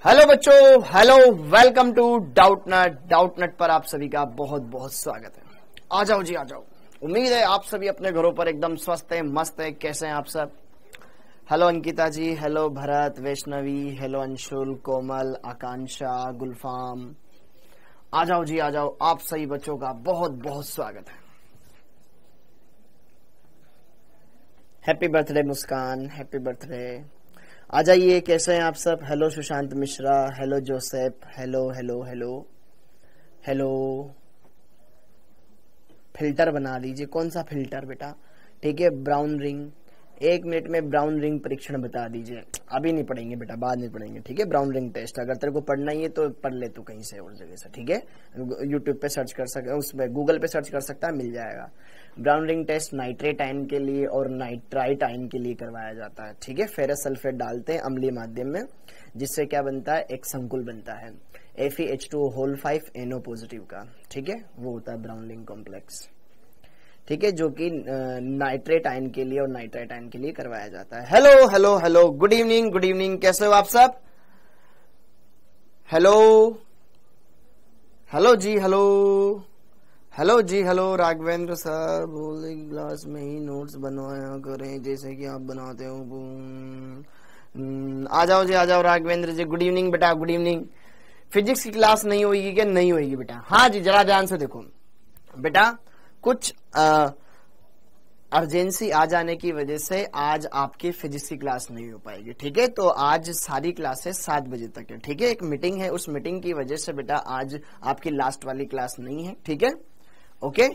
Hello बच्चों, hello, welcome to Doubtnut पर आप सभी का बहुत बहुत स्वागत है। आ जाओ जी, आ जाओ। उम्मीद है आप सभी अपने घरों पर एकदम स्वस्थ है, मस्त है। कैसे हैं आप सब? हेलो अंकिता जी, हेलो भरत, वैष्णवी, हेलो अंशुल, कोमल, आकांक्षा, गुलफाम। आ जाओ जी, आ जाओ। आप सभी बच्चों का बहुत बहुत स्वागत है। हैप्पी बर्थडे मुस्कान, हैप्पी बर्थडे। आ जाइए, कैसे हैं आप सब? Hello Sushant Mishra, hello Joseph, hello hello hello hello. Filter बना लीजिए। कौन सा फिल्टर बेटा? ठीक है, ब्राउन रिंग। 1 मिनट में ब्राउन रिंग परीक्षण बता दीजिए। अभी नहीं पढ़ेंगे बेटा, बाद में पढ़ेंगे। ठीक है, ब्राउन रिंग टेस्ट अगर तेरे को पढ़ना ही है तो पढ़ ले तू कहीं से और जगह से। ठीक है, यूट्यूब पे सर्च कर सकता, उसमें गूगल पे सर्च कर सकता है, मिल जाएगा। Brown ring test nitrate ion के लिए और नाइट्राइट आयन के लिए करवाया जाता है। ठीक है, फेरस सल्फेट डालते हैं अम्लीय माध्यम में, जिससे क्या बनता है? एक संकुल बनता है FeH2O5 NO पॉजिटिव का। ठीक है, वो होता है ब्राउन रिंग कॉम्प्लेक्स। ठीक है, जो कि नाइट्रेट आयन के लिए और नाइट्राइट आयन के लिए करवाया जाता है। Hello hello hello, good evening, good evening. कैसे हो आप सब? हेलो हेलो जी, हेलो हेलो जी, हेलो। राघवेंद्र सर बोले क्लास में ही नोट्स बनवाया करें जैसे कि आप बनाते हो। आ जाओ जी, आ जाओ राघवेंद्र जी। गुड इवनिंग बेटा, गुड इवनिंग। फिजिक्स की क्लास नहीं होगी क्या? नहीं होगी बेटा। हाँ जी, जरा ध्यान से देखो बेटा। कुछ अर्जेंसी आ जाने की वजह से आज आपकी फिजिक्स की क्लास नहीं हो पाएगी। ठीक है, तो आज सारी क्लासेस 7 बजे तक है। ठीक है, एक मीटिंग है, उस मीटिंग की वजह से बेटा आज आपकी लास्ट वाली क्लास नहीं है। ठीक है, ओके।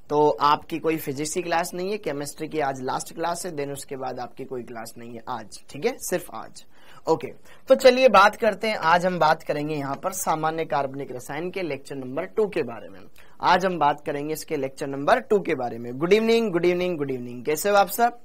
तो आपकी कोई फिजिक्स की क्लास नहीं है, केमिस्ट्री की आज लास्ट क्लास है, देन उसके बाद आपकी कोई क्लास नहीं है आज। ठीक है, सिर्फ आज। ओके, तो चलिए बात करते हैं। आज हम बात करेंगे यहाँ पर सामान्य कार्बनिक रसायन के लेक्चर नंबर 2 के बारे में। आज हम बात करेंगे इसके लेक्चर नंबर 2 के बारे में। Good evening, good evening, good evening. कैसे हो आप सब?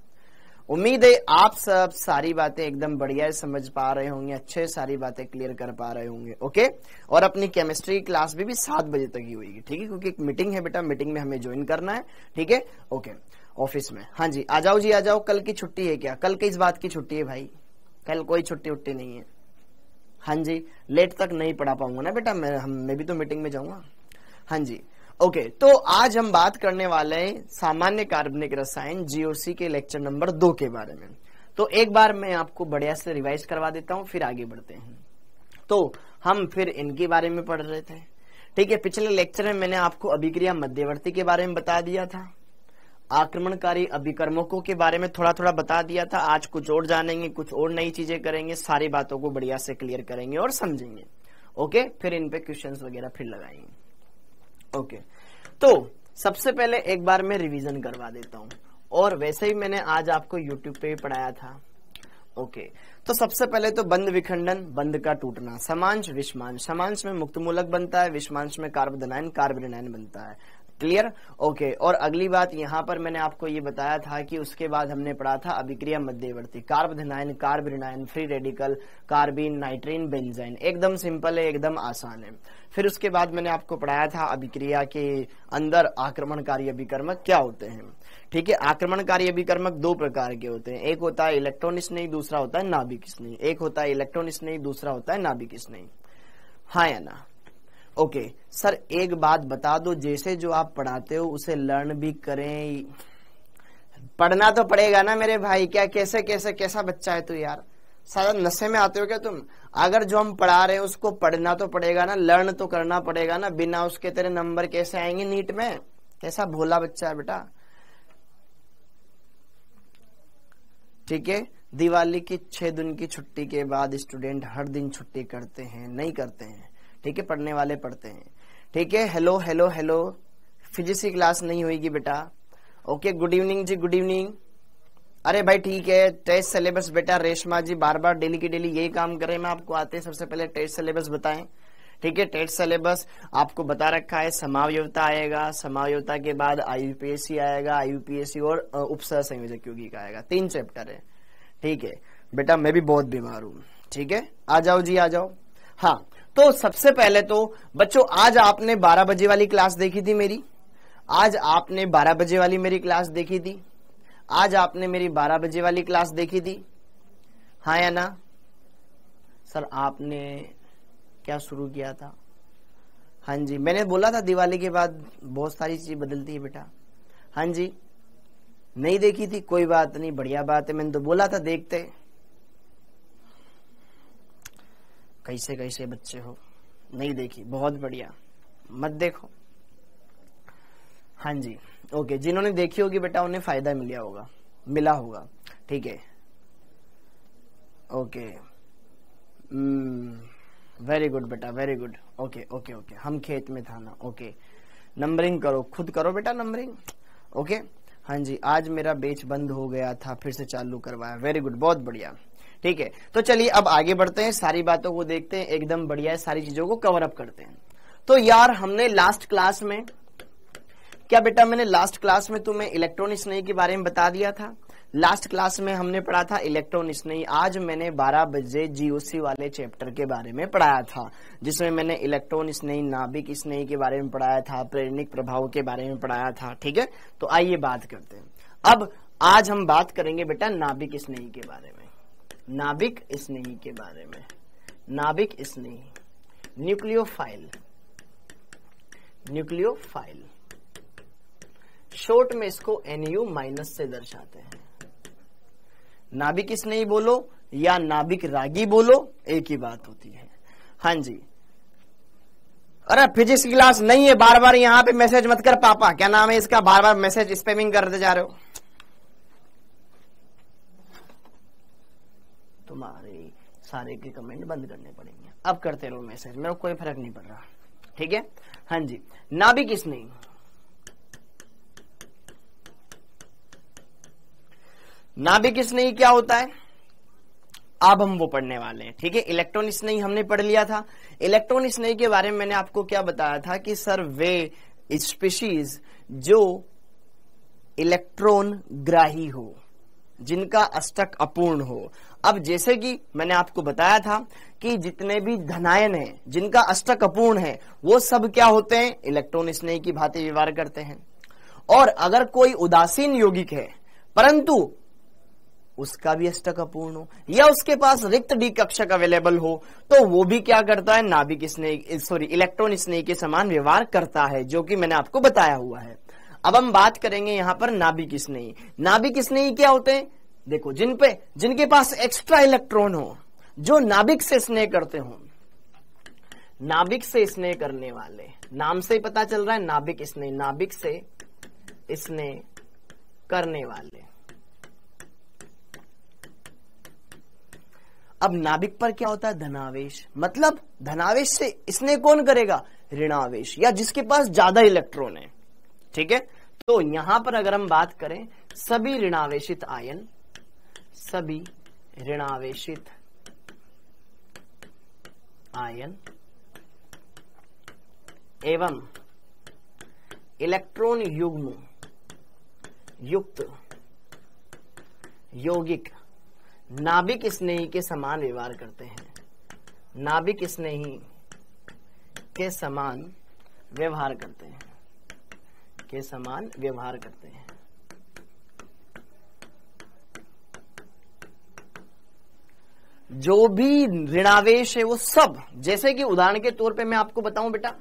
उम्मीद है आप सब सारी बातें एकदम बढ़िया समझ पा रहे होंगे, अच्छे सारी बातें क्लियर कर पा रहे होंगे। ओके, और अपनी केमिस्ट्री क्लास भी 7 बजे तक ही होगी। ठीक है, क्योंकि एक मीटिंग है बेटा, मीटिंग में हमें ज्वाइन करना है। ठीक है, ओके, ऑफिस में। हाँ जी, आ जाओ जी, आ जाओ। कल की छुट्टी है क्या? कल किस बात की छुट्टी है भाई? कल कोई छुट्टी उट्टी नहीं है। हाँ जी, लेट तक नहीं पढ़ा पाऊंगा ना बेटा, मैं भी तो मीटिंग में जाऊंगा। हाँ जी, ओके। तो आज हम बात करने वाले हैं सामान्य कार्बनिक रसायन GOC के लेक्चर नंबर 2 के बारे में। तो एक बार मैं आपको बढ़िया से रिवाइज करवा देता हूं, फिर आगे बढ़ते हैं। तो हम फिर इनके बारे में पढ़ रहे थे। ठीक है, पिछले लेक्चर में मैंने आपको अभिक्रिया मध्यवर्ती के बारे में बता दिया था, आक्रमणकारी अभिकर्मकों के बारे में थोड़ा थोड़ा बता दिया था। आज कुछ और जानेंगे, कुछ और नई चीजें करेंगे, सारी बातों को बढ़िया से क्लियर करेंगे और समझेंगे। ओके, फिर इन पे क्वेश्चंस वगैरह फिर लगाएंगे। ओके, तो सबसे पहले एक बार मैं रिवीजन करवा देता हूं, और वैसे ही मैंने आज आपको यूट्यूब पे भी पढ़ाया था। ओके, तो सबसे पहले तो बंध विखंडन, बंध का टूटना, समांश विषमांश, समांश में मुक्त मूलक बनता है, विषमांश में कार्बोधनायन कार्बोनिनायन बनता है। क्लियर? ओके, और अगली बात यहाँ पर मैंने आपको ये बताया था कि उसके बाद हमने पढ़ा था अभिक्रिया मध्यवर्ती, कार्बोधनायन कार्बोनिनायन, फ्री रेडिकल, कार्बिन, नाइट्रीन, बेंजाइन। एकदम सिंपल है, एकदम आसान है। फिर उसके बाद मैंने आपको पढ़ाया था अभिक्रिया के अंदर आक्रमणकारी अभिकर्मक क्या होते हैं। ठीक है, आक्रमणकारी अभिकर्मक 2 प्रकार के होते हैं। एक होता है इलेक्ट्रॉन स्नेही, दूसरा होता है नाभिक स्नेही। एक होता है इलेक्ट्रॉन स्नेही, दूसरा होता है नाभिक स्नेही। हाँ या ना? ओके सर, एक बात बता दो, जैसे जो आप पढ़ाते हो उसे लर्न भी करें। पढ़ना तो पड़ेगा ना मेरे भाई। क्या कैसे कैसे कैसा बच्चा है तू यार? सारा नशे में आते हो क्या तुम? अगर जो हम पढ़ा रहे हैं उसको पढ़ना तो पड़ेगा ना, लर्न तो करना पड़ेगा ना। बिना उसके तेरे नंबर कैसे आएंगे नीट में? कैसा भोला बच्चा है बेटा। ठीक है, दिवाली की 6 दिन की छुट्टी के बाद स्टूडेंट हर दिन छुट्टी करते हैं? नहीं करते हैं। ठीक है, पढ़ने वाले पढ़ते हैं। ठीक है, हेलो हेलो हेलो। फिजिक्स की क्लास नहीं होगी बेटा। ओके, गुड इवनिंग जी, गुड इवनिंग। अरे भाई ठीक है, टेस्ट सिलेबस बेटा, रेशमा जी बार बार डेली की डेली यही काम करे। मैं आपको आते सबसे पहले टेस्ट सिलेबस बताएं। ठीक है, टेस्ट सिलेबस आपको बता रखा है। समावयवता आएगा, समावयवता के बाद IUPAC आएगा, IUPAC और उपसर्ग संयोजक यौगिक आएगा। 3 चैप्टर है। ठीक है बेटा, मैं भी बहुत बीमार हूं। ठीक है, आ जाओ जी, आ जाओ। हाँ, तो सबसे पहले तो बच्चों, आज आपने 12 बजे वाली क्लास देखी थी मेरी? आज आपने 12 बजे वाली मेरी क्लास देखी थी? आज आपने मेरी 12 बजे वाली क्लास देखी थी? हाँ या ना? सर आपने क्या शुरू किया था? हाँ जी, मैंने बोला था दिवाली के बाद बहुत सारी चीजें बदलती है बेटा। हाँ जी, नहीं देखी थी, कोई बात नहीं, बढ़िया बात है, मैंने तो बोला था देखते। कैसे कैसे बच्चे हो, नहीं देखी, बहुत बढ़िया, मत देखो। हाँ जी, ओके, जिन्होंने देखी होगी बेटा उन्हें फायदा मिला होगा, ठीक है, ओके, वेरी गुड बेटा, very good, okay okay okay, हम खेत में था ना, ओके, नंबरिंग करो, खुद करो बेटा नंबरिंग, ओके। हाँ जी, आज मेरा बैच बंद हो गया था, फिर से चालू करवाया, वेरी गुड, बहुत बढ़िया, ठीक है। तो चलिए अब आगे बढ़ते हैं, सारी बातों को देखते हैं, एकदम बढ़िया है, सारी चीजों को कवर अप करते हैं। तो यार हमने लास्ट क्लास में क्या बेटा, मैंने लास्ट क्लास में तुम्हें इलेक्ट्रॉन स्नेही के बारे में बता दिया था। लास्ट क्लास में हमने पढ़ा था इलेक्ट्रॉन स्नेही। आज मैंने 12 बजे जीओसी वाले चैप्टर के बारे में पढ़ाया था, जिसमें मैंने इलेक्ट्रॉन स्नेही, नाभिक स्नेही के बारे में पढ़ाया था, प्रेरणिक प्रभाव के बारे में पढ़ाया था, ठीक है। तो आइए बात करते हैं। अब आज हम बात करेंगे बेटा नाभिक स्नेही के बारे में, नाभिक स्नेही के बारे में, नाभिक स्नेही, न्यूक्लियोफाइल, न्यूक्लियोफाइल, शॉर्ट में इसको NU माइनस से दर्शाते हैं। नाभिक स्नेही बोलो या नाभिक रागी बोलो, एक ही बात होती है। हाँ जी, अरे फिजिक्स की क्लास नहीं है, बार बार यहाँ पे मैसेज मत कर पापा, क्या नाम है इसका, बार बार मैसेज स्पैमिंग करते जा रहे हो। तुम्हारे सारे के कमेंट बंद करने पड़ेंगे, अब करते रहो मैसेज, मेरे को कोई फर्क नहीं पड़ रहा, ठीक है। हाँ जी, नाभिक स्नेही, नाभिक स्नेही क्या होता है, अब हम वो पढ़ने वाले हैं, ठीक है। इलेक्ट्रॉन स्नेही हमने पढ़ लिया था। इलेक्ट्रॉन स्नेही के बारे में मैंने आपको क्या बताया था कि सर वे स्पीशीज जो इलेक्ट्रॉन ग्राही हो, जिनका अष्टक अपूर्ण हो। अब जैसे कि मैंने आपको बताया था कि जितने भी धनायन हैं जिनका अष्टक अपूर्ण है, वो सब क्या होते हैं, इलेक्ट्रॉन स्नेही की भांति व्यवहार करते हैं। और अगर कोई उदासीन यौगिक है परंतु उसका भी अष्टक अपूर्ण हो, या उसके पास रिक्त डी कक्षक अवेलेबल हो, तो वो भी क्या करता है, नाभिक स्नेही, सॉरी, इलेक्ट्रॉन स्नेही के समान व्यवहार करता है, जो कि मैंने आपको बताया हुआ है। अब हम बात करेंगे यहां पर नाभिक स्नेही। नाभिक स्नेही क्या होते हैं, देखो, जिनके पास एक्स्ट्रा इलेक्ट्रॉन हो, जो नाभिक से स्नेह करते हो, नाभिक से स्नेह करने वाले, नाम से ही पता चल रहा है नाभिक स्नेही, नाभिक से स्नेह करने वाले। अब नाभिक पर क्या होता है, धनावेश, मतलब धनावेश से स्नेह कौन करेगा, ऋणावेश, या जिसके पास ज्यादा इलेक्ट्रॉन है, ठीक है। तो यहां पर अगर हम बात करें, सभी ऋणावेशित आयन, सभी ऋणावेशित आयन एवं इलेक्ट्रॉन युग्म युक्त यौगिक नाभिक स्नेही के समान व्यवहार करते हैं, नाभिक स्नेही के समान व्यवहार करते हैं, के समान व्यवहार करते हैं। जो भी ऋणावेश है वो सब, जैसे कि उदाहरण के तौर पे मैं आपको बताऊं बेटा,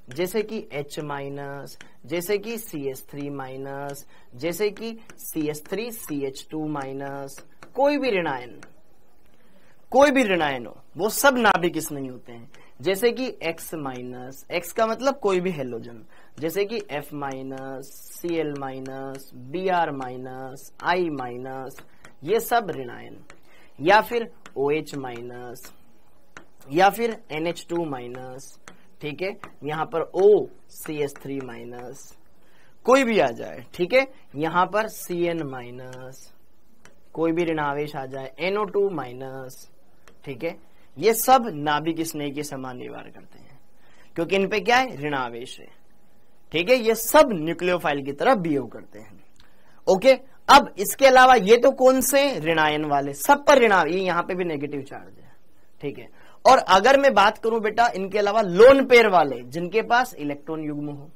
जैसे कि H माइनस, जैसे कि CH3 माइनस, जैसे कि CH3 CH2 माइनस, कोई भी ऋणायन हो, वो सब नाभिक स्नेही होते हैं। जैसे कि X माइनस, X का मतलब कोई भी हेलोजन, जैसे कि F minus, Cl minus, Br minus, I minus, ये सब ऋणायन, या फिर OH माइनस, या फिर NH2 माइनस, ठीक है, यहां पर OCH3 माइनस, कोई भी आ जाए, ठीक है, यहां पर Cn माइनस, कोई भी ऋणावेश आ जाए, NO2 माइनस, ठीक है, ये सब नाभिक स्नेही के समान व्यवहार करते हैं, क्योंकि इन पे क्या है, ऋणावेश है, ठीक है। ये सब न्यूक्लियोफाइल की तरह बिहेव करते हैं, ओके। अब इसके अलावा ये तो कौन से, ऋणायन वाले, सब पर ऋणाव, ये यहां पे भी नेगेटिव चार्ज है, ठीक है। और अगर मैं बात करूं बेटा इनके अलावा लोन पेयर वाले, जिनके पास इलेक्ट्रॉन युग्म हो,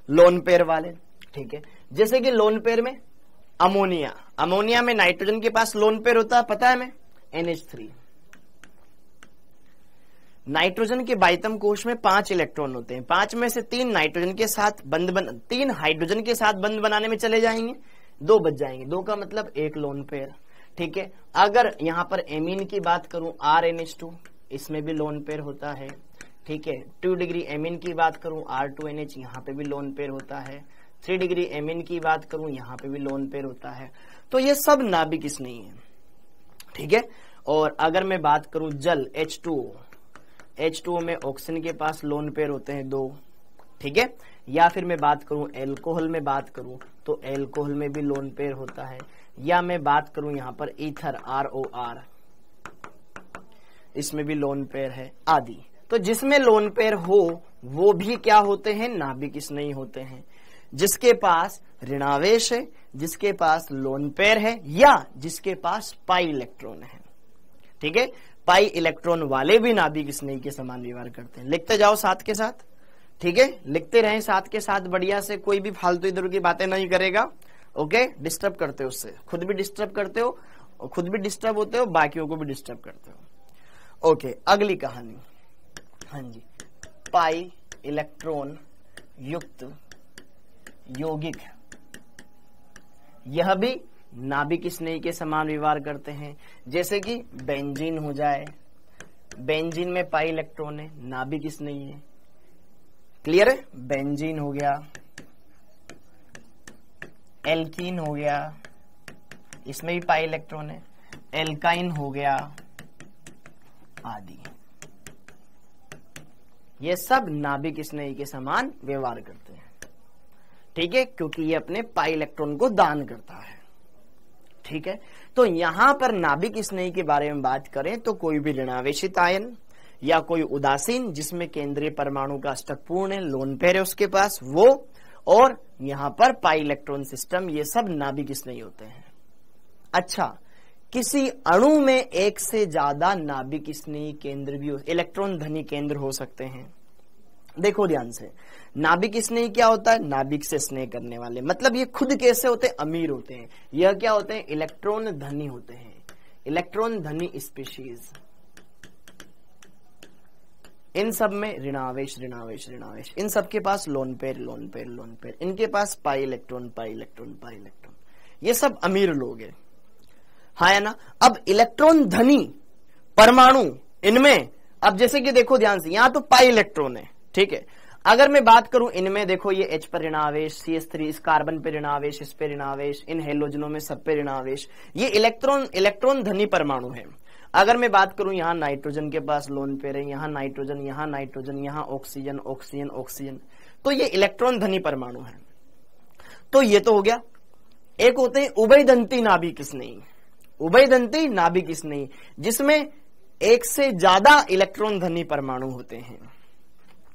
लोन पेयर वाले, ठीक है, जैसे कि लोन पेयर में अमोनिया, अमोनिया में नाइट्रोजन के पास लोन पेयर होता है, पता है हमें, NH3, नाइट्रोजन के बाइतम कोश में 5 इलेक्ट्रॉन होते हैं, 5 में से 3 नाइट्रोजन के साथ 3 हाइड्रोजन के साथ बंध बनाने में चले जाएंगे, 2 बच जाएंगे, 2 का मतलब 1 लोन पेयर। ठीक है, अगर यहां पर एमीन की बात करूं RNH2, इसमें भी लोन पेयर होता है। ठीक है, 2 डिग्री एमीन की बात करूं R2NH, यहां पे भी लोन पेयर होता है। 3 डिग्री एमीन की बात करूं, यहां पे भी लोन पेयर होता है। तो ये सब नाभिक स्नेही है। ठीक है, और अगर मैं बात करूं जल H2O में ऑक्सीजन के पास लोन पेयर होते हैं 2। ठीक है, या फिर मैं बात करूं एल्कोहल में बात करूं तो एल्कोहल में भी लोन पेयर होता है, या मैं बात करूं यहां पर ईथर ROR, इसमें भी लोन पेयर है आदि। तो जिसमें लोन पेयर हो वो भी क्या होते हैं, नाभिक स्नेही होते हैं। जिसके पास ऋणावेश है, जिसके पास लोन पेयर है, या जिसके पास पाई इलेक्ट्रॉन है। ठीक है, पाई इलेक्ट्रॉन वाले भी नाभिक स्नेही के समान व्यवहार करते हैं। लिखते जाओ साथ के साथ। ठीक है, लिखते रहें साथ के साथ बढ़िया से, कोई भी फालतू इधर की बातें नहीं करेगा। ओके, डिस्टर्ब करते हो उससे, खुद भी डिस्टर्ब करते हो और खुद भी डिस्टर्ब होते हो, बाकियों को भी डिस्टर्ब करते हो। ओके, अगली कहानी। हाँ जी, पाई इलेक्ट्रॉन युक्त यौगिक, यह भी नाभिक स्नेही के समान व्यवहार करते हैं। जैसे कि बेंजीन हो जाए, बेंजीन में पाई इलेक्ट्रॉन है, नाभिक स्नेही है। क्लियर है, बेंजीन हो गया, एल्कीन हो गया, इसमें भी पाई इलेक्ट्रॉन है, एल्काइन हो गया आदि। ये सब नाभिक स्नेही के समान व्यवहार करते हैं। ठीक है, क्योंकि ये अपने पाई इलेक्ट्रॉन को दान करता है। ठीक है, तो यहां पर नाभिक स्नेही के बारे में बात करें तो कोई भी ऋणावेशित आयन या कोई उदासीन जिसमें केंद्रीय परमाणु का अष्टक पूर्ण है, लोन पेयर है उसके पास, वो और यहां पर पाई इलेक्ट्रॉन सिस्टम, ये सब नाभिक स्नेही होते हैं। अच्छा, किसी अणु में एक से ज्यादा नाभिक स्नेही केंद्र भी, इलेक्ट्रॉन धनी केंद्र हो सकते हैं। देखो ध्यान से, नाभिक स्नेही क्या होता है, नाभिक से स्नेह करने वाले, मतलब ये खुद कैसे होते हैं, अमीर होते हैं। यह क्या होते हैं, इलेक्ट्रॉन धनी होते हैं, इलेक्ट्रॉन धनी स्पीशीज। इन सब में ऋणावेश ऋणावेश ऋणावेश, इन सब के पास lone pair lone pair lone pair, इनके पास pi electron pi electron pi electron, ये सब अमीर लोग हैं। हाँ है ना। अब इलेक्ट्रॉन धनी परमाणु इनमें, अब जैसे कि देखो ध्यान से, यहां तो पाई इलेक्ट्रॉन है। ठीक है, अगर मैं बात करूं इनमें, देखो ये H पर ऋणावेश, CH3 इस कार्बन पे ऋणावेश, इस पे ऋणावेश, इन हेलोजनों में सब पे ऋणावेश, ये इलेक्ट्रॉन धनी परमाणु है। अगर मैं बात करूं यहाँ नाइट्रोजन के पास लोन पेयर है, यहाँ नाइट्रोजन, यहाँ नाइट्रोजन, यहाँ ऑक्सीजन ऑक्सीजन ऑक्सीजन, तो ये इलेक्ट्रॉन धनी परमाणु है। तो ये तो हो गया। एक होते हैं उभयदंती नाभिक स्नेही, उभयदंती नाभिक स्नेही जिसमें एक से ज्यादा इलेक्ट्रॉन धनी परमाणु होते हैं।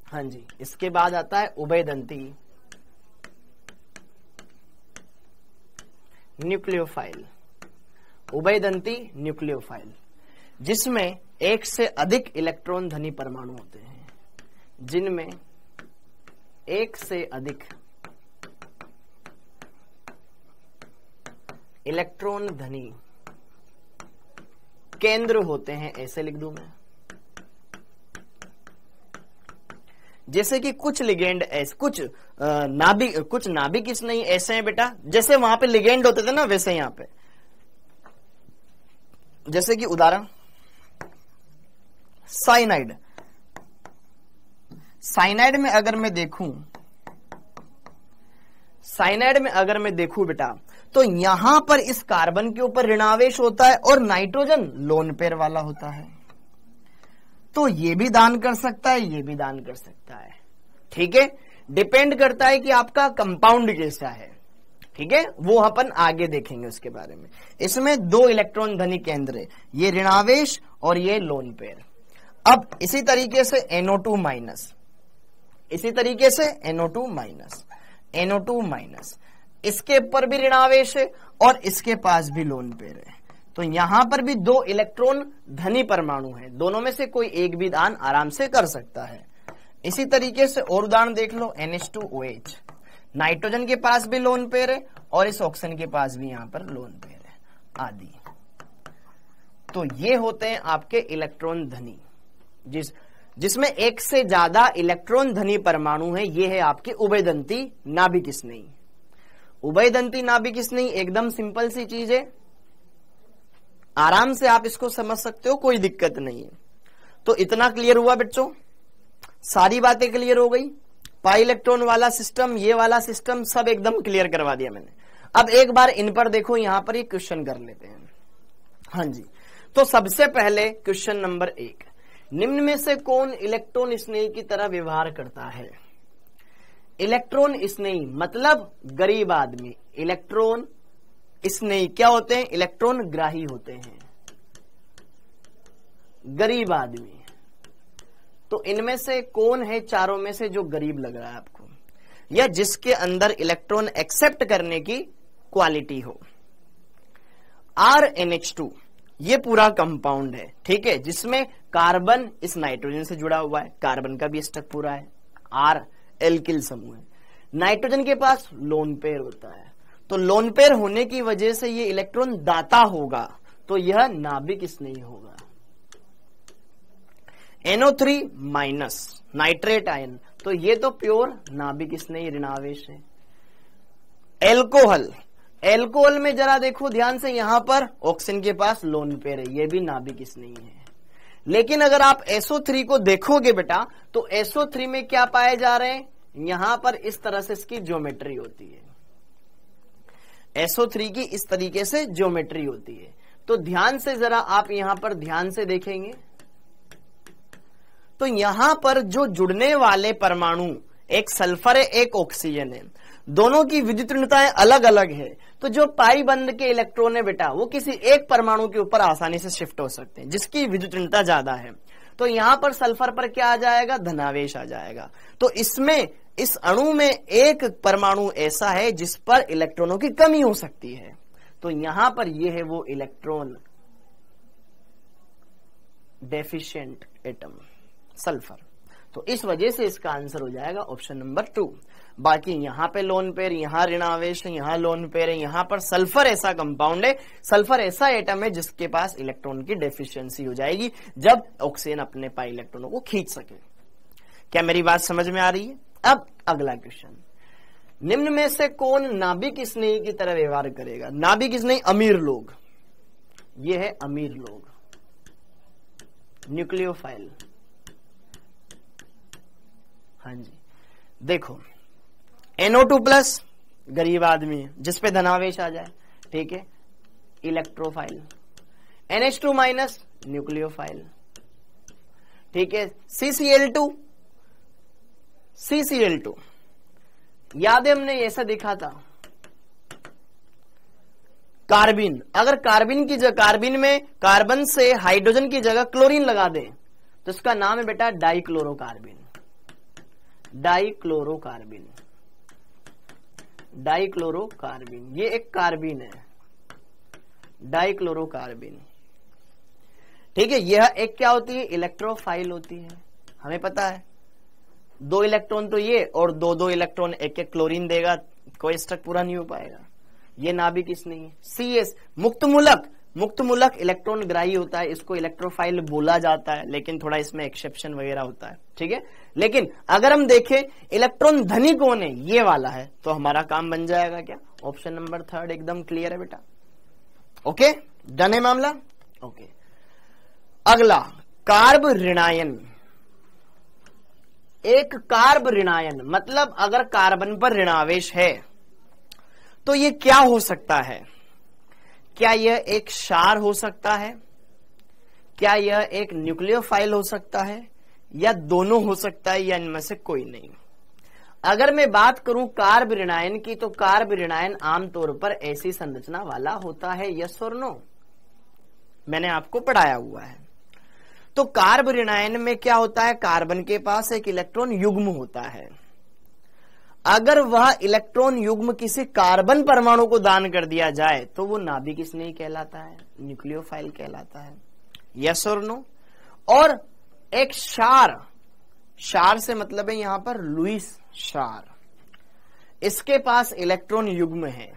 हाँ जी, इसके बाद आता है उभयदंती न्यूक्लियोफाइल, उभयदंती न्यूक्लियोफाइल जिसमें एक से अधिक इलेक्ट्रॉन धनी परमाणु होते हैं, जिनमें एक से अधिक इलेक्ट्रॉन धनी केंद्र होते हैं। ऐसे लिख दूं मैं, जैसे कि कुछ लिगेंड ऐसे, कुछ नाभिक स्नेही ऐसे हैं बेटा, जैसे वहां पे लिगेंड होते थे ना, वैसे यहां पे, जैसे कि उदाहरण साइनाइड। साइनाइड में अगर मैं देखूं बेटा, तो यहां पर इस कार्बन के ऊपर ऋणावेश होता है और नाइट्रोजन लोन पेयर वाला होता है। तो ये भी दान कर सकता है, ये भी दान कर सकता है। ठीक है, डिपेंड करता है कि आपका कंपाउंड कैसा है। ठीक है, वो अपन आगे देखेंगे उसके बारे में। इसमें 2 इलेक्ट्रॉन धनी केंद्र है, ये ऋणावेश और ये लोन पेयर। अब इसी तरीके से NO2 माइनस, इसी तरीके से NO2 माइनस, NO2 माइनस, इसके ऊपर भी ऋणावेश है और इसके पास भी लोन पेयर है। तो यहां पर भी 2 इलेक्ट्रॉन धनी परमाणु है, दोनों में से कोई एक भी दान आराम से कर सकता है। इसी तरीके से और उदाहरण देख लो, NH2OH, नाइट्रोजन के पास भी लोन पेयर है और इस ऑक्सीजन के पास भी यहां पर लोन पेयर है आदि। तो ये होते हैं आपके इलेक्ट्रॉन धनी, जिसमें एक से ज्यादा इलेक्ट्रॉन धनी परमाणु है, ये है आपकी उभयदंती नाभिक स्नेही। उभयदंती नाभिक स्नेही एकदम सिंपल सी चीज है, आराम से आप इसको समझ सकते हो, कोई दिक्कत नहीं है। तो इतना क्लियर हुआ बच्चों, सारी बातें क्लियर हो गई। पाई इलेक्ट्रॉन वाला सिस्टम, ये वाला सिस्टम सब एकदम क्लियर करवा दिया मैंने। अब एक बार इन पर देखो, यहां पर एक क्वेश्चन कर लेते हैं। हाँ जी, तो सबसे पहले क्वेश्चन नंबर 1, निम्न में से कौन इलेक्ट्रॉन स्नेही की तरह व्यवहार करता है? इलेक्ट्रॉन स्नेही मतलब गरीब आदमी। इलेक्ट्रॉन स्नेही क्या होते हैं? इलेक्ट्रॉन ग्राही होते हैं, गरीब आदमी। तो इनमें से कौन है चारों में से जो गरीब लग रहा है आपको, या जिसके अंदर इलेक्ट्रॉन एक्सेप्ट करने की क्वालिटी हो? RNH2 ये पूरा कंपाउंड है, ठीक है, जिसमें कार्बन इस नाइट्रोजन से जुड़ा हुआ है, कार्बन का भी स्टक पूरा है, R एल्किल समूह है। नाइट्रोजन के पास लोन पेयर होता है, तो लोन पेयर होने की वजह से ये इलेक्ट्रॉन दाता होगा, तो यह नाभिक स्नेही होगा। NO3 माइनस नाइट्रेट आयन, तो ये तो प्योर नाभिक स्नेही ऋणावेश है। एल्कोहल, एल्कोहल में जरा देखो ध्यान से, यहां पर ऑक्सीजन के पास लोन पेयर है, ये भी नाभिक स्नेही है। लेकिन अगर आप SO3 को देखोगे बेटा, तो SO3 में क्या पाए जा रहे हैं? यहां पर इस तरह से इसकी ज्योमेट्री होती है, SO3 की इस तरीके से ज्योमेट्री होती है। तो ध्यान से जरा आप यहां पर ध्यान से देखेंगे, तो यहां पर जो जुड़ने वाले परमाणु, एक सल्फर है एक ऑक्सीजन है, दोनों की विद्युत ऋणताएं अलग अलग है। तो जो पाई बंध के इलेक्ट्रॉन है बेटा, वो किसी एक परमाणु के ऊपर आसानी से शिफ्ट हो सकते हैं जिसकी विद्युत ऋणता ज्यादा है। तो यहां पर सल्फर पर क्या आ जाएगा? धनावेश आ जाएगा। तो इसमें इस अणु में एक परमाणु ऐसा है जिस पर इलेक्ट्रॉनों की कमी हो सकती है, तो यहां पर यह है वो इलेक्ट्रॉन डेफिशिएंट एटम, सल्फर। तो इस वजह से इसका आंसर हो जाएगा ऑप्शन नंबर 2। बाकी यहां पे लोन पेयर, यहां ऋणावेश है, यहां लोन पेयर है, यहां पर सल्फर ऐसा कंपाउंड है, सल्फर ऐसा एटम है जिसके पास इलेक्ट्रॉन की डेफिशिएंसी हो जाएगी जब ऑक्सीजन अपने पाई इलेक्ट्रॉनों को खींच सके। क्या मेरी बात समझ में आ रही है? अब अगला क्वेश्चन, निम्न में से कौन नाभिक स्नेही की तरह व्यवहार करेगा? नाभिक स्नेही अमीर लोग, ये है अमीर लोग, न्यूक्लियोफाइल। हाँ जी, देखो NO2 प्लस गरीब आदमी है जिसपे धनावेश आ जाए, ठीक है, इलेक्ट्रोफाइल। NH2 माइनस न्यूक्लियोफाइल, ठीक है। CCl2 याद है हमने ऐसा देखा था, कार्बिन, अगर कार्बिन की जगह, कार्बिन में कार्बन से हाइड्रोजन की जगह क्लोरीन लगा दें तो इसका नाम है बेटा डाइक्लोरोकार्बिन। डाइक्लोरोकार्बिन, डाइक्लोरोकार्बिन, ये एक कार्बिन है, डाइक्लोरोकार्बिन, ठीक है। यह एक क्या होती है? इलेक्ट्रोफाइल होती है, हमें पता है। 2 इलेक्ट्रॉन तो ये और 2 इलेक्ट्रॉन एक एक क्लोरीन देगा, कोई स्टक पूरा नहीं हो पाएगा। ये नाभिक स्नेही है। CS मुक्त मूलक इलेक्ट्रॉन ग्राही होता है, इसको इलेक्ट्रोफाइल बोला जाता है, लेकिन थोड़ा इसमें एक्सेप्शन वगैरह होता है, ठीक है। लेकिन अगर हम देखें इलेक्ट्रॉन धनी कौन है, ये वाला है, तो हमारा काम बन जाएगा क्या? ऑप्शन नंबर 3 एकदम क्लियर है बेटा। ओके, डन है मामला। ओके, अगला कार्ब ऋणायन। एक कार्ब ऋणायन मतलब अगर कार्बन पर ऋणावेश है तो ये क्या हो सकता है? क्या यह एक क्षार हो सकता है? क्या यह एक न्यूक्लियोफाइल हो सकता है? या दोनों हो सकता है, या इनमें से कोई नहीं? अगर मैं बात करूं कार्ब ऋणायन की, तो कार्ब ऋणायन आमतौर पर ऐसी संरचना वाला होता है, यस और नो? मैंने आपको पढ़ाया हुआ है। तो कार्ब ऋणायन में क्या होता है? कार्बन के पास एक इलेक्ट्रॉन युग्म होता है, अगर वह इलेक्ट्रॉन युग्म किसी कार्बन परमाणु को दान कर दिया जाए तो वो नाभिक स्नेही कहलाता है, न्यूक्लियोफाइल कहलाता है, यस और नो? और एक क्षार से मतलब है यहां पर लुईस क्षार, इसके पास इलेक्ट्रॉन युग्म है,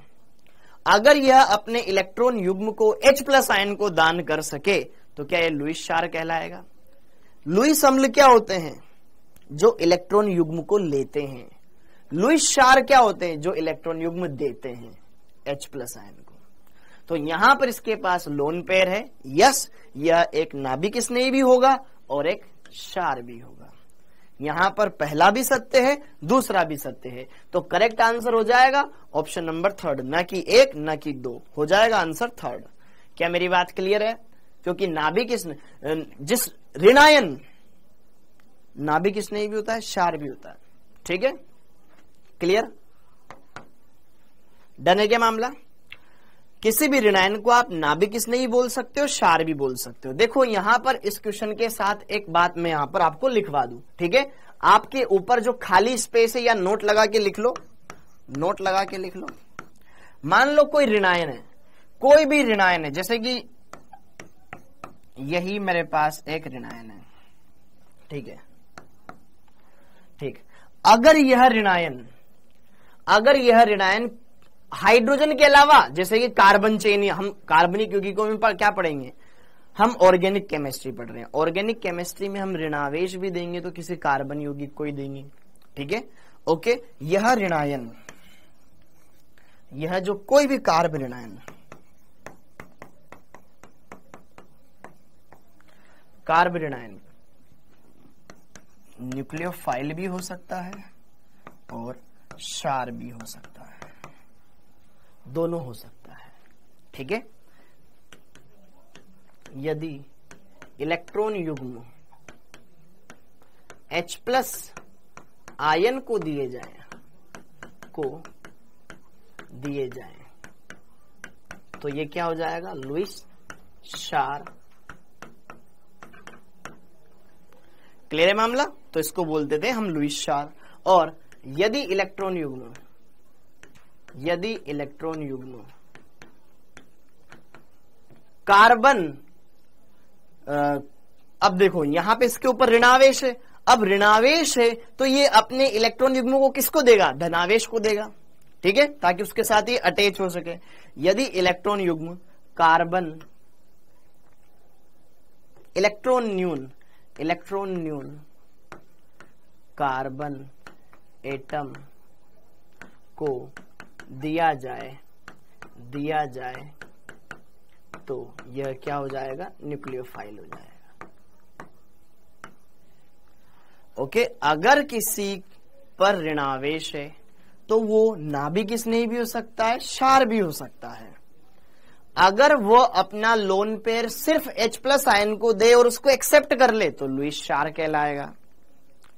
अगर यह अपने इलेक्ट्रॉन युग्म को H+ आयन को दान कर सके तो क्या यह लुईस क्षार कहलाएगा? लुईस अम्ल क्या होते हैं? जो इलेक्ट्रॉन युग्म को लेते हैं। लुईस क्षार क्या होते हैं? जो इलेक्ट्रॉन युग्म देते हैं H+ आयन को। तो यहां पर इसके पास लोन पेयर है। यस, यह एक नाभिक स्नेही भी होगा और एक क्षार भी होगा। यहां पर पहला भी सत्य है, दूसरा भी सत्य है। तो करेक्ट आंसर हो जाएगा ऑप्शन नंबर 3, न कि 1 न कि 2, हो जाएगा आंसर 3। क्या मेरी बात क्लियर है? क्योंकि नाभिक जिस ऋणायन, नाभिक स्नेही भी होता है, क्षार भी होता है। ठीक है, क्लियर, डन है क्या मामला? किसी भी ऋणायन को आप नाभिक स्नेही बोल सकते हो, क्षार भी बोल सकते हो। देखो यहां पर इस क्वेश्चन के साथ एक बात मैं यहां पर आपको लिखवा दूं। ठीक है, आपके ऊपर जो खाली स्पेस है या नोट लगा के लिख लो, नोट लगा के लिख लो। मान लो कोई ऋणायन है, कोई भी ऋणायन है, जैसे कि यही मेरे पास एक ऋणायन है। ठीक है, ठीक, अगर यह ऋणायन हाइड्रोजन के अलावा, जैसे कि कार्बन चेन, हम कार्बनिक यौगिकों में क्या पढ़ेंगे? हम ऑर्गेनिक केमिस्ट्री पढ़ रहे हैं। ऑर्गेनिक केमिस्ट्री में हम ऋणावेश भी देंगे तो किसी कार्बन यौगिक को ही देंगे। ठीक है, ओके। यह ऋणायन, यह जो कोई भी कार्ब ऋणायन, कार्ब ऋणायन न्यूक्लियोफाइल भी हो सकता है और क्षार भी हो सकता है, दोनों हो सकता है। ठीक है, यदि इलेक्ट्रॉन युग्म H+ आयन को दिए जाए तो ये क्या हो जाएगा? लुईस क्षार। क्लियर है मामला? तो इसको बोलते थे हम लुईस क्षार। और यदि इलेक्ट्रॉन युग्म कार्बन, अब देखो यहां पे इसके ऊपर ऋणावेश है। अब ऋणावेश है तो ये अपने इलेक्ट्रॉन युग्म को किसको देगा? धनावेश को देगा। ठीक है, ताकि उसके साथ ही अटैच हो सके। यदि इलेक्ट्रॉन युग्म कार्बन, इलेक्ट्रॉन न्यून कार्बन एटम को दिया जाए तो यह क्या हो जाएगा? न्यूक्लियोफाइल हो जाएगा। ओके, अगर किसी पर ऋणावेश है तो वो नाभिक स्नेही भी हो सकता है, क्षार भी हो सकता है। अगर वो अपना लोन पेयर सिर्फ H+ आयन को दे और उसको एक्सेप्ट कर ले तो लुईस क्षार कहलाएगा।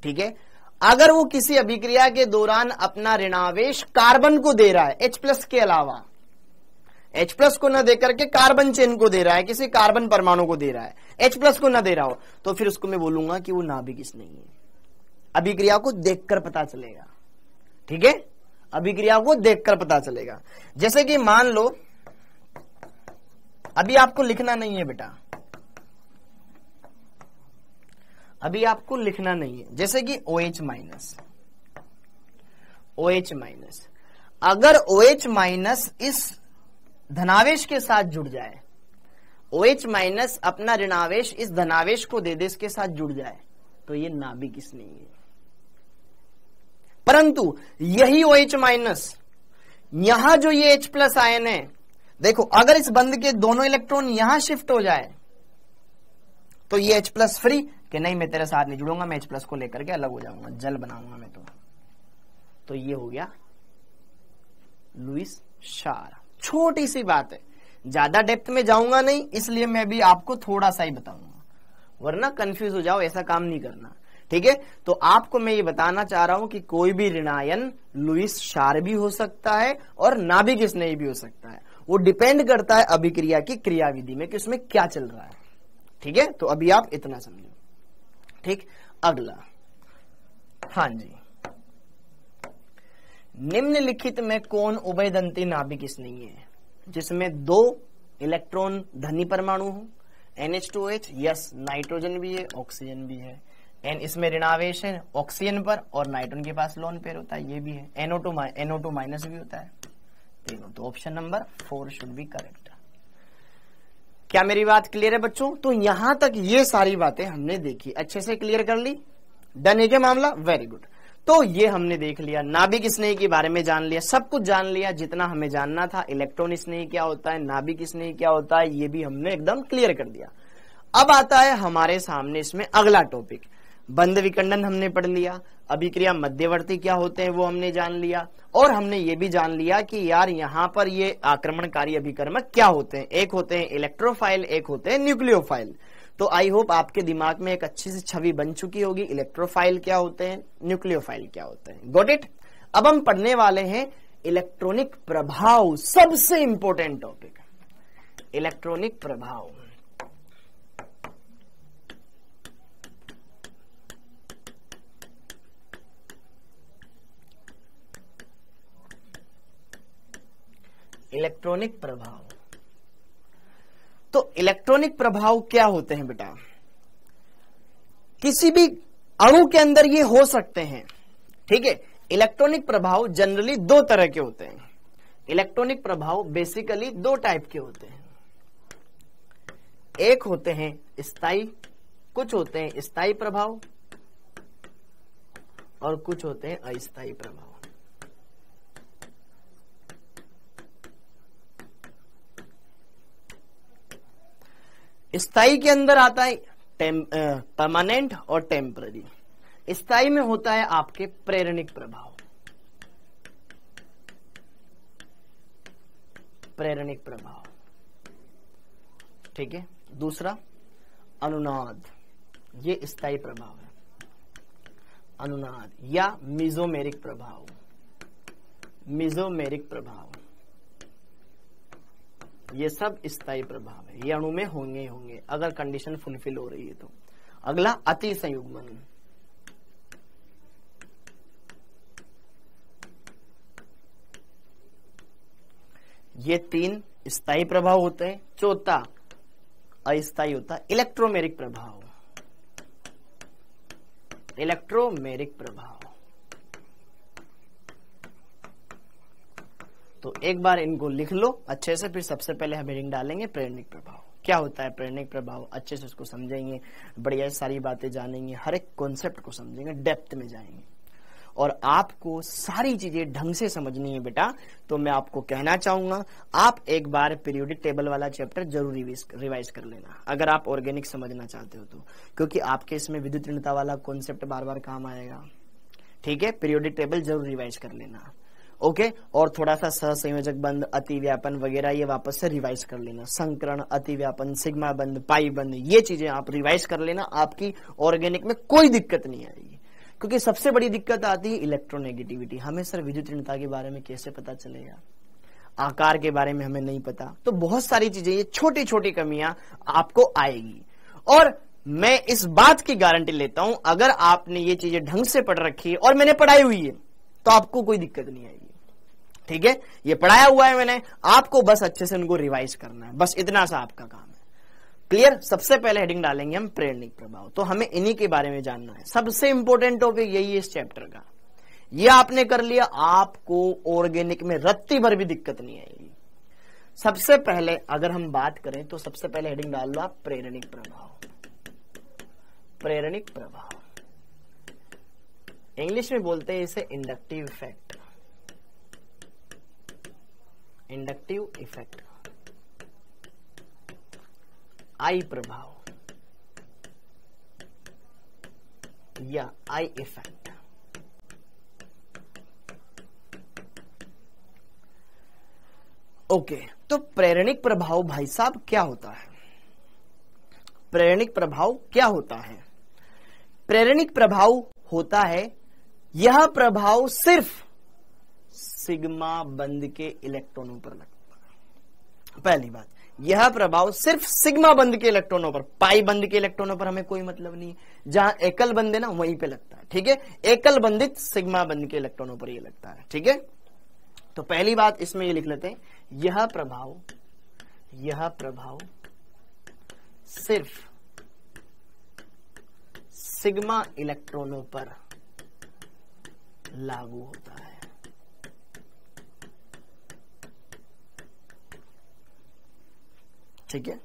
ठीक है, अगर वो किसी अभिक्रिया के दौरान अपना ऋणावेश कार्बन को दे रहा है H+ के अलावा, H+ को न देकर के कार्बन चेन को दे रहा है, किसी कार्बन परमाणु को दे रहा है, H+ को न दे रहा हो, तो फिर उसको मैं बोलूंगा कि वो नाभिक स्नेही है। अभिक्रिया को देखकर पता चलेगा। ठीक है, अभिक्रिया को देखकर पता चलेगा। जैसे कि मान लो, अभी आपको लिखना नहीं है बेटा, अभी आपको लिखना नहीं है। जैसे कि OH-, अगर OH- इस धनावेश के साथ जुड़ जाए, OH- अपना ऋणावेश इस धनावेश को दे दे, इसके साथ जुड़ जाए, तो ये नाभिक स्नेही है। परंतु यही OH- यहां जो ये H+ आयन है, देखो अगर इस बंध के दोनों इलेक्ट्रॉन यहां शिफ्ट हो जाए तो ये H+ फ्री कि नहीं, मैं तेरे साथ नहीं जुड़ूंगा, मैं H+ को लेकर के अलग हो जाऊंगा, जल बनाऊंगा मैं तो ये हो गया लुईस क्षार। छोटी सी बात है, ज्यादा डेप्थ में जाऊंगा नहीं, इसलिए मैं भी आपको थोड़ा सा ही बताऊंगा, वरना कंफ्यूज हो जाओ, ऐसा काम नहीं करना। ठीक है, तो आपको मैं ये बताना चाह रहा हूं कि कोई भी ऋणायन लुईस क्षार भी हो सकता है और नाभिक स्नेही भी हो सकता है। वो डिपेंड करता है अभिक्रिया की क्रियाविधि में कि उसमें क्या चल रहा है। ठीक है, तो अभी आप इतना समझो। ठीक, अगला, हाँ जी, निम्नलिखित में कौन उभयदंती नाभिक स्नेही है? जिसमें 2 इलेक्ट्रॉन धनी परमाणु हो, NH2OH, यस, नाइट्रोजन भी है, ऑक्सीजन भी है, एन इसमें ऋणावेश है ऑक्सीजन पर और नाइट्रोजन के पास लोन पेयर होता है, ये भी है, NO2- भी होता है तीनों। तो option number 4 should be correct. क्या मेरी बात क्लियर है बच्चों? तो यहां तक ये सारी बातें हमने देखी, अच्छे से क्लियर कर ली। डन है क्या मामला? Very good. तो ये हमने देख लिया, नाभिक स्नेह के बारे में जान लिया, सब कुछ जान लिया जितना हमें जानना था। इलेक्ट्रॉन स्नेह क्या होता है, नाभिक स्नेह क्या होता है, ये भी हमने एकदम क्लियर कर दिया। अब आता है हमारे सामने इसमें अगला टॉपिक, बंध विखंडन हमने पढ़ लिया, अभिक्रिया मध्यवर्ती क्या होते हैं वो हमने जान लिया, और हमने ये भी जान लिया कि यार यहाँ पर ये आक्रमणकारी अभिकर्मक क्या होते हैं, एक होते हैं इलेक्ट्रोफाइल, एक होते हैं न्यूक्लियोफाइल। तो आई होप आपके दिमाग में एक अच्छी सी छवि बन चुकी होगी, इलेक्ट्रोफाइल क्या होते हैं, न्यूक्लियोफाइल क्या होते हैं। Got it? अब हम पढ़ने वाले हैं इलेक्ट्रॉनिक प्रभाव, सबसे इंपॉर्टेंट टॉपिक, इलेक्ट्रॉनिक प्रभाव। इलेक्ट्रॉनिक प्रभाव, तो इलेक्ट्रॉनिक प्रभाव क्या होते हैं बेटा? किसी भी अणु के अंदर ये हो सकते हैं, ठीक है। इलेक्ट्रॉनिक प्रभाव जनरली दो तरह के होते हैं। इलेक्ट्रॉनिक प्रभाव बेसिकली दो टाइप के होते हैं, एक होते हैं स्थायी, कुछ होते हैं स्थायी प्रभाव, और कुछ होते हैं अस्थायी प्रभाव। स्थायी के अंदर आता है परमानेंट और टेम्पररी। स्थायी में होता है आपके प्रेरणिक प्रभाव, प्रेरणिक प्रभाव, ठीक है। दूसरा अनुनाद, ये स्थायी प्रभाव है, अनुनाद या मिजोमेरिक प्रभाव, मिजोमेरिक प्रभाव, ये सब स्थायी प्रभाव है, ये अणु में होंगे ही होंगे अगर कंडीशन फुलफिल हो रही है तो। अगला अति संयुग्मन, ये तीन स्थायी प्रभाव होते हैं। चौथा अस्थायी होता है इलेक्ट्रोमेरिक प्रभाव, इलेक्ट्रोमेरिक प्रभाव। तो एक बार इनको लिख लो अच्छे से, फिर सबसे पहले हम हेडिंग डालेंगे प्रेरणिक प्रभाव। क्या होता है प्रेरणिक प्रभाव, अच्छे से उसको समझेंगे, बढ़िया सारी बातें जानेंगे, हर एक कॉन्सेप्ट को समझेंगे, डेप्थ में जाएंगे। और आपको सारी चीजें ढंग से समझनी है बेटा, तो मैं आपको कहना चाहूंगा आप एक बार पीरियोडिक टेबल वाला चैप्टर जरूर रिवाइज कर लेना, अगर आप ऑर्गेनिक समझना चाहते हो तो, क्योंकि आपके इसमें विद्युत ऋणता वाला कॉन्सेप्ट बार बार काम आएगा, ठीक है। पीरियोडिक टेबल जरूर रिवाइज कर लेना, ओके। और थोड़ा सा सहसंयोजक बंध, अतिव्यापन वगैरह ये वापस से रिवाइज कर लेना, संकरण, अतिव्यापन, सिग्मा बंध, पाई बंध, ये चीजें आप रिवाइज कर लेना, आपकी ऑर्गेनिक में कोई दिक्कत नहीं आएगी। क्योंकि सबसे बड़ी दिक्कत आती है इलेक्ट्रोनेगेटिविटी, हमें सर विद्युत ऋणता के बारे में कैसे पता चलेगा, आकार के बारे में हमें नहीं पता, तो बहुत सारी चीजें, ये छोटी छोटी कमियां आपको आएगी। और मैं इस बात की गारंटी लेता हूं, अगर आपने ये चीजें ढंग से पढ़ रखी है और मैंने पढ़ाई हुई है तो आपको कोई दिक्कत नहीं आएगी, ठीक है। ये पढ़ाया हुआ है मैंने, आपको बस अच्छे से उनको रिवाइज करना है, बस इतना सा आपका काम है। क्लियर? सबसे पहले हेडिंग डालेंगे हम प्रेरणिक प्रभाव, तो हमें इन्हीं के बारे में जानना है, सबसे इंपॉर्टेंट टॉपिक यही है इस चैप्टर का। ये आपने कर लिया, आपको ऑर्गेनिक में रत्ती भर भी दिक्कत नहीं आएगी। सबसे पहले अगर हम बात करें तो सबसे पहले हेडिंग डाल लो आप प्रेरणिक प्रभाव, प्रेरणिक प्रभाव, इंग्लिश में बोलते हैं इसे इंडक्टिव इफेक्ट, इंडक्टिव इफेक्ट, आई प्रभाव या आई इफेक्ट। ओके, तो प्रेरणिक प्रभाव भाई साहब क्या होता है? प्रेरणिक प्रभाव क्या होता है? प्रेरणिक प्रभाव होता है, यह प्रभाव सिर्फ सिग्मा बंध के इलेक्ट्रॉनों पर लगता है। पहली बात, यह प्रभाव सिर्फ सिग्मा बंध के इलेक्ट्रॉनों पर, पाई बंध के इलेक्ट्रॉनों पर हमें कोई मतलब नहीं है। जहां एकल बंध है ना वहीं पे लगता है, ठीक है। एकल बंधित सिग्मा बंध के इलेक्ट्रॉनों पर ये लगता है, ठीक है। तो पहली बात इसमें ये लिख लेते हैं, यह प्रभाव सिर्फ सिग्मा इलेक्ट्रॉनों पर लागू होता है। ठीक है,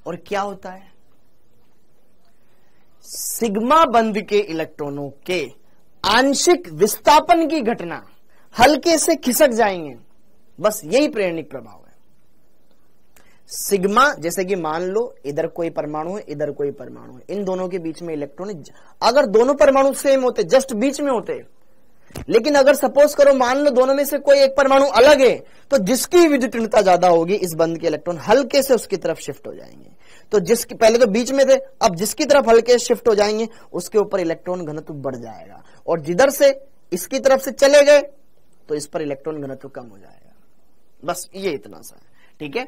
और क्या होता है, सिग्मा बंध के इलेक्ट्रॉनों के आंशिक विस्थापन की घटना हल्के से खिसक जाएंगे, बस यही प्रेरणिक प्रभाव है। सिग्मा, जैसे कि मान लो इधर कोई परमाणु है, इधर कोई परमाणु है, इन दोनों के बीच में इलेक्ट्रॉन है। अगर दोनों परमाणु सेम होते, जस्ट बीच में होते, लेकिन अगर सपोज करो मान लो दोनों में से कोई एक परमाणु अलग है, तो जिसकी विद्युत ऋणता ज्यादा होगी, इस बंध के इलेक्ट्रॉन हल्के से उसकी तरफ शिफ्ट हो जाएंगे। तो जिसकी पहले तो बीच में थे, अब जिसकी तरफ हल्के शिफ्ट हो जाएंगे उसके ऊपर इलेक्ट्रॉन घनत्व बढ़ जाएगा, और जिधर से इसकी तरफ से चले गए तो इस पर इलेक्ट्रॉन घनत्व कम हो जाएगा। बस ये इतना सा है, ठीक है।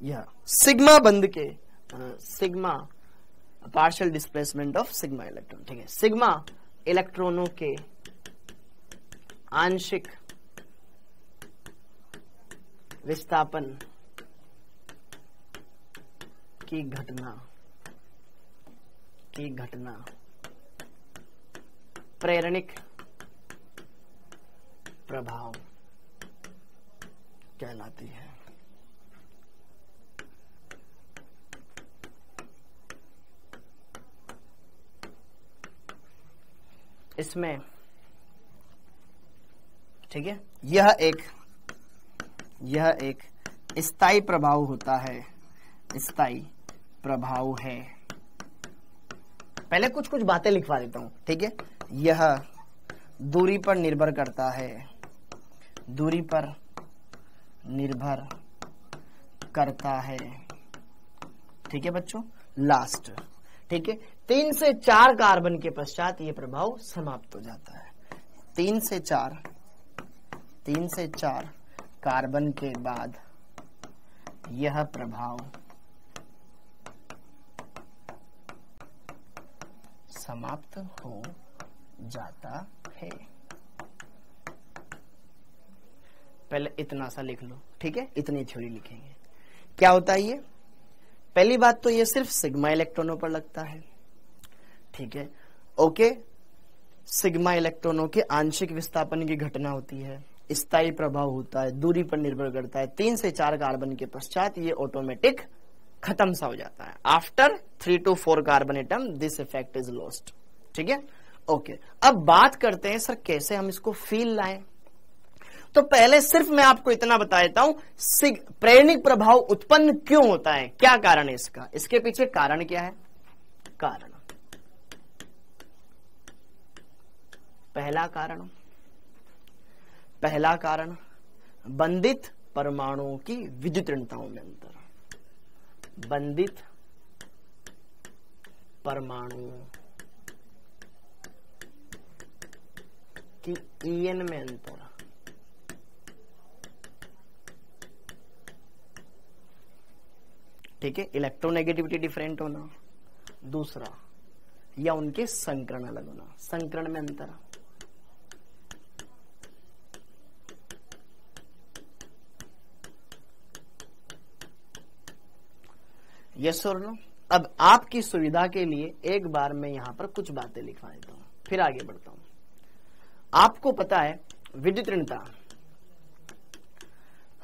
यह सिग्मा बंध के sigma partial displacement of sigma electron, ठीक है। सिग्मा इलेक्ट्रॉनों के आंशिक विस्थापन की घटना प्रेरणिक प्रभाव कहलाती है। इसमें, ठीक है, यह एक स्थायी प्रभाव होता है, स्थायी प्रभाव है। पहले कुछ बातें लिखवा देता हूं, ठीक है। यह दूरी पर निर्भर करता है, दूरी पर निर्भर करता है, ठीक है बच्चों। लास्ट, ठीक है, 3 से 4 कार्बन के पश्चात यह प्रभाव समाप्त हो जाता है। 3 से 4 कार्बन के बाद यह प्रभाव समाप्त हो जाता है। पहले इतना सा लिख लो, ठीक है, इतनी थ्योरी लिखेंगे। क्या होता है ये? पहली बात तो ये सिर्फ सिग्मा इलेक्ट्रॉनों पर लगता है, ठीक है, ओके। सिग्मा इलेक्ट्रॉनों के आंशिक विस्थापन की घटना होती है, स्थायी प्रभाव होता है, दूरी पर निर्भर करता है। 3 से 4 कार्बन के पश्चात ये ऑटोमेटिक खत्म सा हो जाता है। After 3 to 4 carbon atom this effect is lost, ठीक है, ओके। अब बात करते हैं सर कैसे हम इसको फील लाएं। तो पहले सिर्फ मैं आपको इतना बता देता हूं, प्रेरणिक प्रभाव उत्पन्न क्यों होता है, क्या कारण है इसका, इसके पीछे कारण क्या है। पहला कारण बंधित परमाणुओं की विद्युत ऋणताओं में अंतर, बंधित परमाणुओं की ईएन में अंतर, ठीक है, इलेक्ट्रोनेगेटिविटी डिफरेंट होना। दूसरा, या उनके संकरण अलग होना, संकरण में अंतर। यस और नो। अब आपकी सुविधा के लिए एक बार मैं यहां पर कुछ बातें लिखवा देता हूं, फिर आगे बढ़ता हूं। आपको पता है विद्युत ऋणता,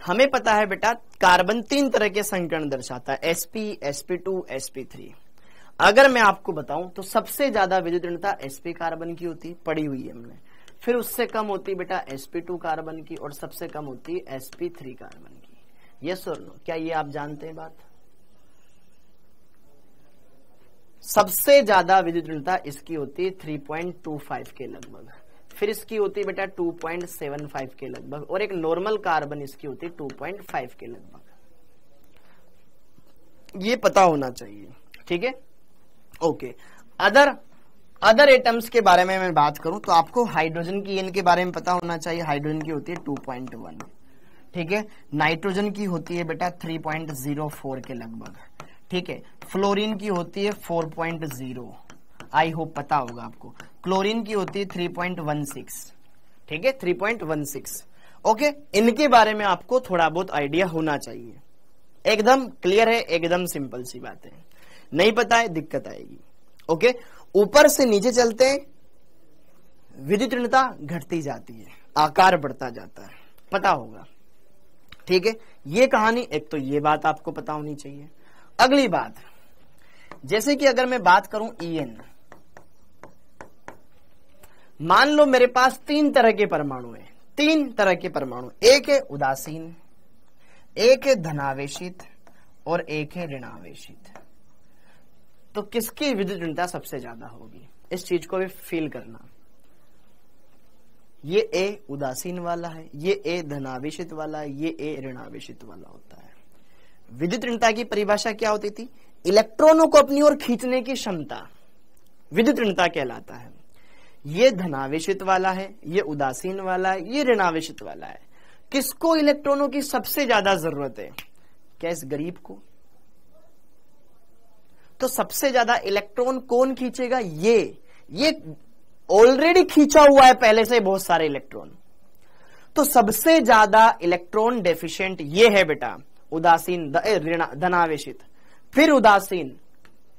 हमें पता है बेटा कार्बन 3 तरह के संकरण दर्शाता है, sp, sp2, sp3। अगर मैं आपको बताऊं तो सबसे ज्यादा विद्युत ऋणता sp कार्बन की होती, पड़ी हुई है हमने, फिर उससे कम होती बेटा sp2 कार्बन की, और सबसे कम होती है sp3 कार्बन की। यस और नो, क्या ये आप जानते हैं बात? सबसे ज्यादा विद्युत ऋणता इसकी होती है 3.25 के लगभग, फिर इसकी होती है बेटा 2.75 के लगभग, और एक नॉर्मल कार्बन इसकी होती है 2.5 के लगभग। ये पता होना चाहिए, ठीक है, ओके। अदर एटम्स के बारे में मैं बात करूं तो आपको हाइड्रोजन की ईएन के बारे में पता होना चाहिए। हाइड्रोजन की होती है 2.1, ठीक है। नाइट्रोजन की होती है बेटा 3.04 के लगभग, ठीक है। फ्लोरीन की होती है 4.0, आई होप पता होगा आपको। क्लोरीन की होती है 3.16, ठीक है, 3.16, ओके। इनके बारे में आपको थोड़ा बहुत आइडिया होना चाहिए। एकदम क्लियर है, एकदम सिंपल सी बात है। नहीं पता है दिक्कत आएगी, ओके। ऊपर से नीचे चलते हैं, विद्युत ऋणता घटती जाती है, आकार बढ़ता जाता है, पता होगा, ठीक है। ये कहानी, एक तो ये बात आपको पता होनी चाहिए। अगली बात, जैसे कि अगर मैं बात करूं EN, मान लो मेरे पास 3 तरह के परमाणु हैं, 3 तरह के परमाणु, एक है उदासीन, एक है धनावेशित और एक है ऋणावेशित। तो किसकी विद्युत ऋणता सबसे ज्यादा होगी, इस चीज को भी फील करना। ये ए उदासीन वाला है, ये ए धनावेशित वाला है, ये ए ऋणावेशित वाला होता है। विद्युत ऋणता की परिभाषा क्या होती थी, इलेक्ट्रॉनों को अपनी ओर खींचने की क्षमता विद्युत ऋणता कहलाता है। ये धनावेशित वाला है, ये उदासीन वाला है, ये ऋणावेशित वाला है। किसको इलेक्ट्रॉनों की सबसे ज्यादा जरूरत है, क्या इस गरीब को? तो सबसे ज्यादा इलेक्ट्रॉन कौन खींचेगा, ये ऑलरेडी खींचा हुआ है पहले से बहुत सारे इलेक्ट्रॉन। तो सबसे ज्यादा इलेक्ट्रॉन डेफिशिएंट ये है बेटा उदासीन, धनावेशित, फिर उदासीन।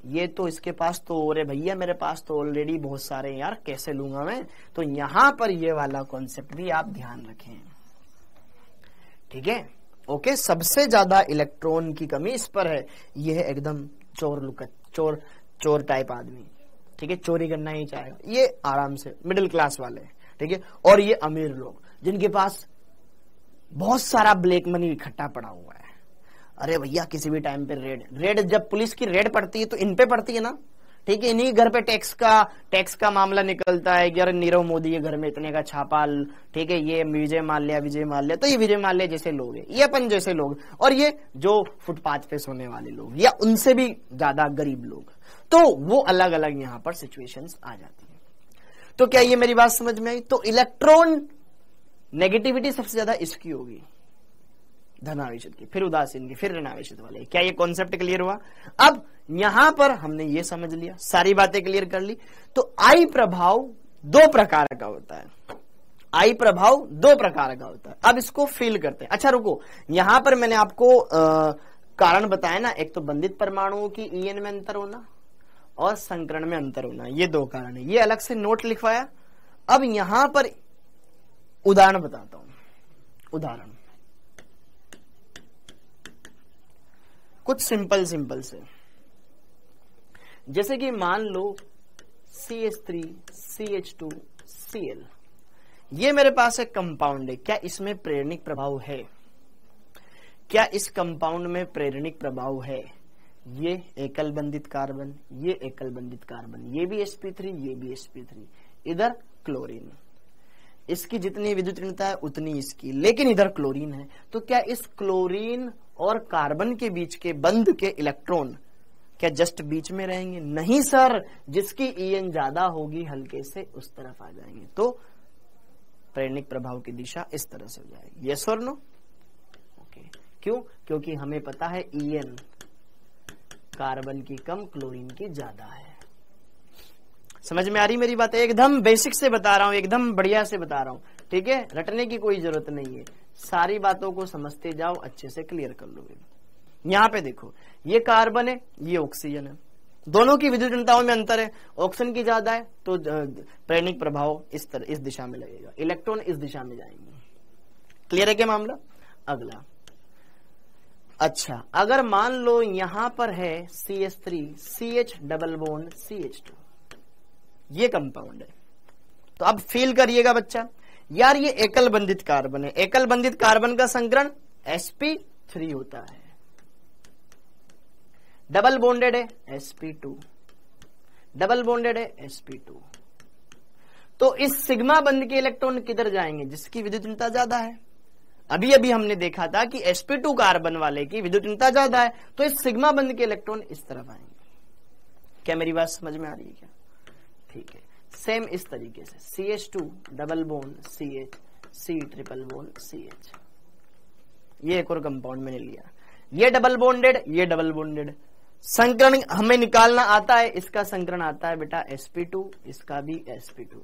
ये तो इसके पास तो और है भैया, मेरे पास तो ऑलरेडी बहुत सारे, यार कैसे लूंगा मैं? तो यहां पर ये वाला कॉन्सेप्ट भी आप ध्यान रखें, ठीक है? ओके, सबसे ज्यादा इलेक्ट्रॉन की कमी इस पर है। यह है एकदम चोर लुक, चोर टाइप आदमी, ठीक है, चोरी करना ही चाहेगा, ये आराम से मिडिल क्लास वाले, ठीक है। और ये अमीर लोग जिनके पास बहुत सारा ब्लैक मनी इकट्ठा पड़ा हुआ है। अरे भैया किसी भी टाइम पे रेड जब पुलिस की रेड पड़ती है तो इन पे पड़ती है ना, ठीक है। इन्हीं घर पे टैक्स का मामला निकलता है कि अरे नीरव मोदी के घर में इतने का छापा, ठीक है, ये विजय माल्या, तो ये विजय माल्या जैसे लोग हैं, ये अपन जैसे लोग, और ये जो फुटपाथ पे सोने वाले लोग या उनसे भी ज्यादा गरीब लोग, तो वो अलग अलग यहां पर सिचुएशंस आ जाती है। तो क्या ये मेरी बात समझ में आई? तो इलेक्ट्रॉन नेगेटिविटी सबसे ज्यादा इसकी होगी, धनावेशित की, फिर उदासीन की, फिर ऋणावेशित वाले। क्या ये कॉन्सेप्ट क्लियर हुआ? अब यहां पर हमने ये समझ लिया, सारी बातें क्लियर कर ली। तो आई प्रभाव 2 प्रकार का होता है, आई प्रभाव 2 प्रकार का होता है। अब इसको फील करते हैं। अच्छा रुको, यहां पर मैंने आपको कारण बताया ना, एक तो बंधित परमाणुओं की EN में अंतर होना और संकरण में अंतर होना, ये 2 कारण है, ये अलग से नोट लिखवाया। अब यहां पर उदाहरण बताता हूं, उदाहरण कुछ सिंपल से, जैसे कि मान लो CH3 CH2 Cl, ये मेरे पास एक कंपाउंड है। क्या इसमें प्रेरणिक प्रभाव है? क्या इस कंपाउंड में प्रेरणिक प्रभाव है? ये एकल बंधित कार्बन, ये एकल बंधित कार्बन, ये भी sp3, ये भी sp3, इधर क्लोरीन, इसकी जितनी विद्युत ऋणता है उतनी इसकी, लेकिन इधर क्लोरीन है। तो क्या इस क्लोरीन और कार्बन के बीच के बंध के इलेक्ट्रॉन क्या जस्ट बीच में रहेंगे? नहीं सर, जिसकी EN ज्यादा होगी हल्के से उस तरफ आ जाएंगे। तो प्रेरणिक प्रभाव की दिशा इस तरह से हो जाएगी। यस और नो? ओके, क्यों? क्योंकि हमें पता है EN कार्बन की कम, क्लोरीन की ज्यादा है। समझ में आ रही मेरी बात? एकदम बेसिक से बता रहा हूं, एकदम बढ़िया से बता रहा हूं, ठीक है। रटने की कोई जरूरत नहीं है, सारी बातों को समझते जाओ, अच्छे से क्लियर कर लोगे। यहां पे देखो, ये कार्बन है, ये ऑक्सीजन है, दोनों की विद्युत ऋणताओं में अंतर है। ऑक्सीजन की ज्यादा है तो प्रेरणिक प्रभाव इस दिशा में लगेगा, इलेक्ट्रॉन इस दिशा में जाएंगे। क्लियर है क्या मामला? अगला, अच्छा अगर मान लो यहां पर है CH3 CH double bond CH2, ये कंपाउंड है। तो अब फील करिएगा बच्चा, यार ये एकल बंधित कार्बन है, एकल बंधित कार्बन का संकरण sp3 होता है, डबल बॉन्डेड है sp2, डबल बॉन्डेड है sp2। तो इस सिग्मा बंध के इलेक्ट्रॉन किधर जाएंगे? जिसकी विद्युत ऋणता ज्यादा है। अभी अभी हमने देखा था कि sp2 कार्बन वाले की विद्युत ऋणता ज्यादा है, तो इस सिग्मा बंध के इलेक्ट्रॉन इस तरफ आएंगे। क्या मेरी बात समझ में आ रही है क्या? ठीक है, सेम इस तरीके से CH2 double bond CH, C triple bond CH, ये एक और कंपाउंड मैंने लिया, ये डबल बॉन्डेड, ये डबल बॉन्डेड। संकरण हमें निकालना आता है, इसका संकरण आता है बेटा sp2, इसका भी sp2।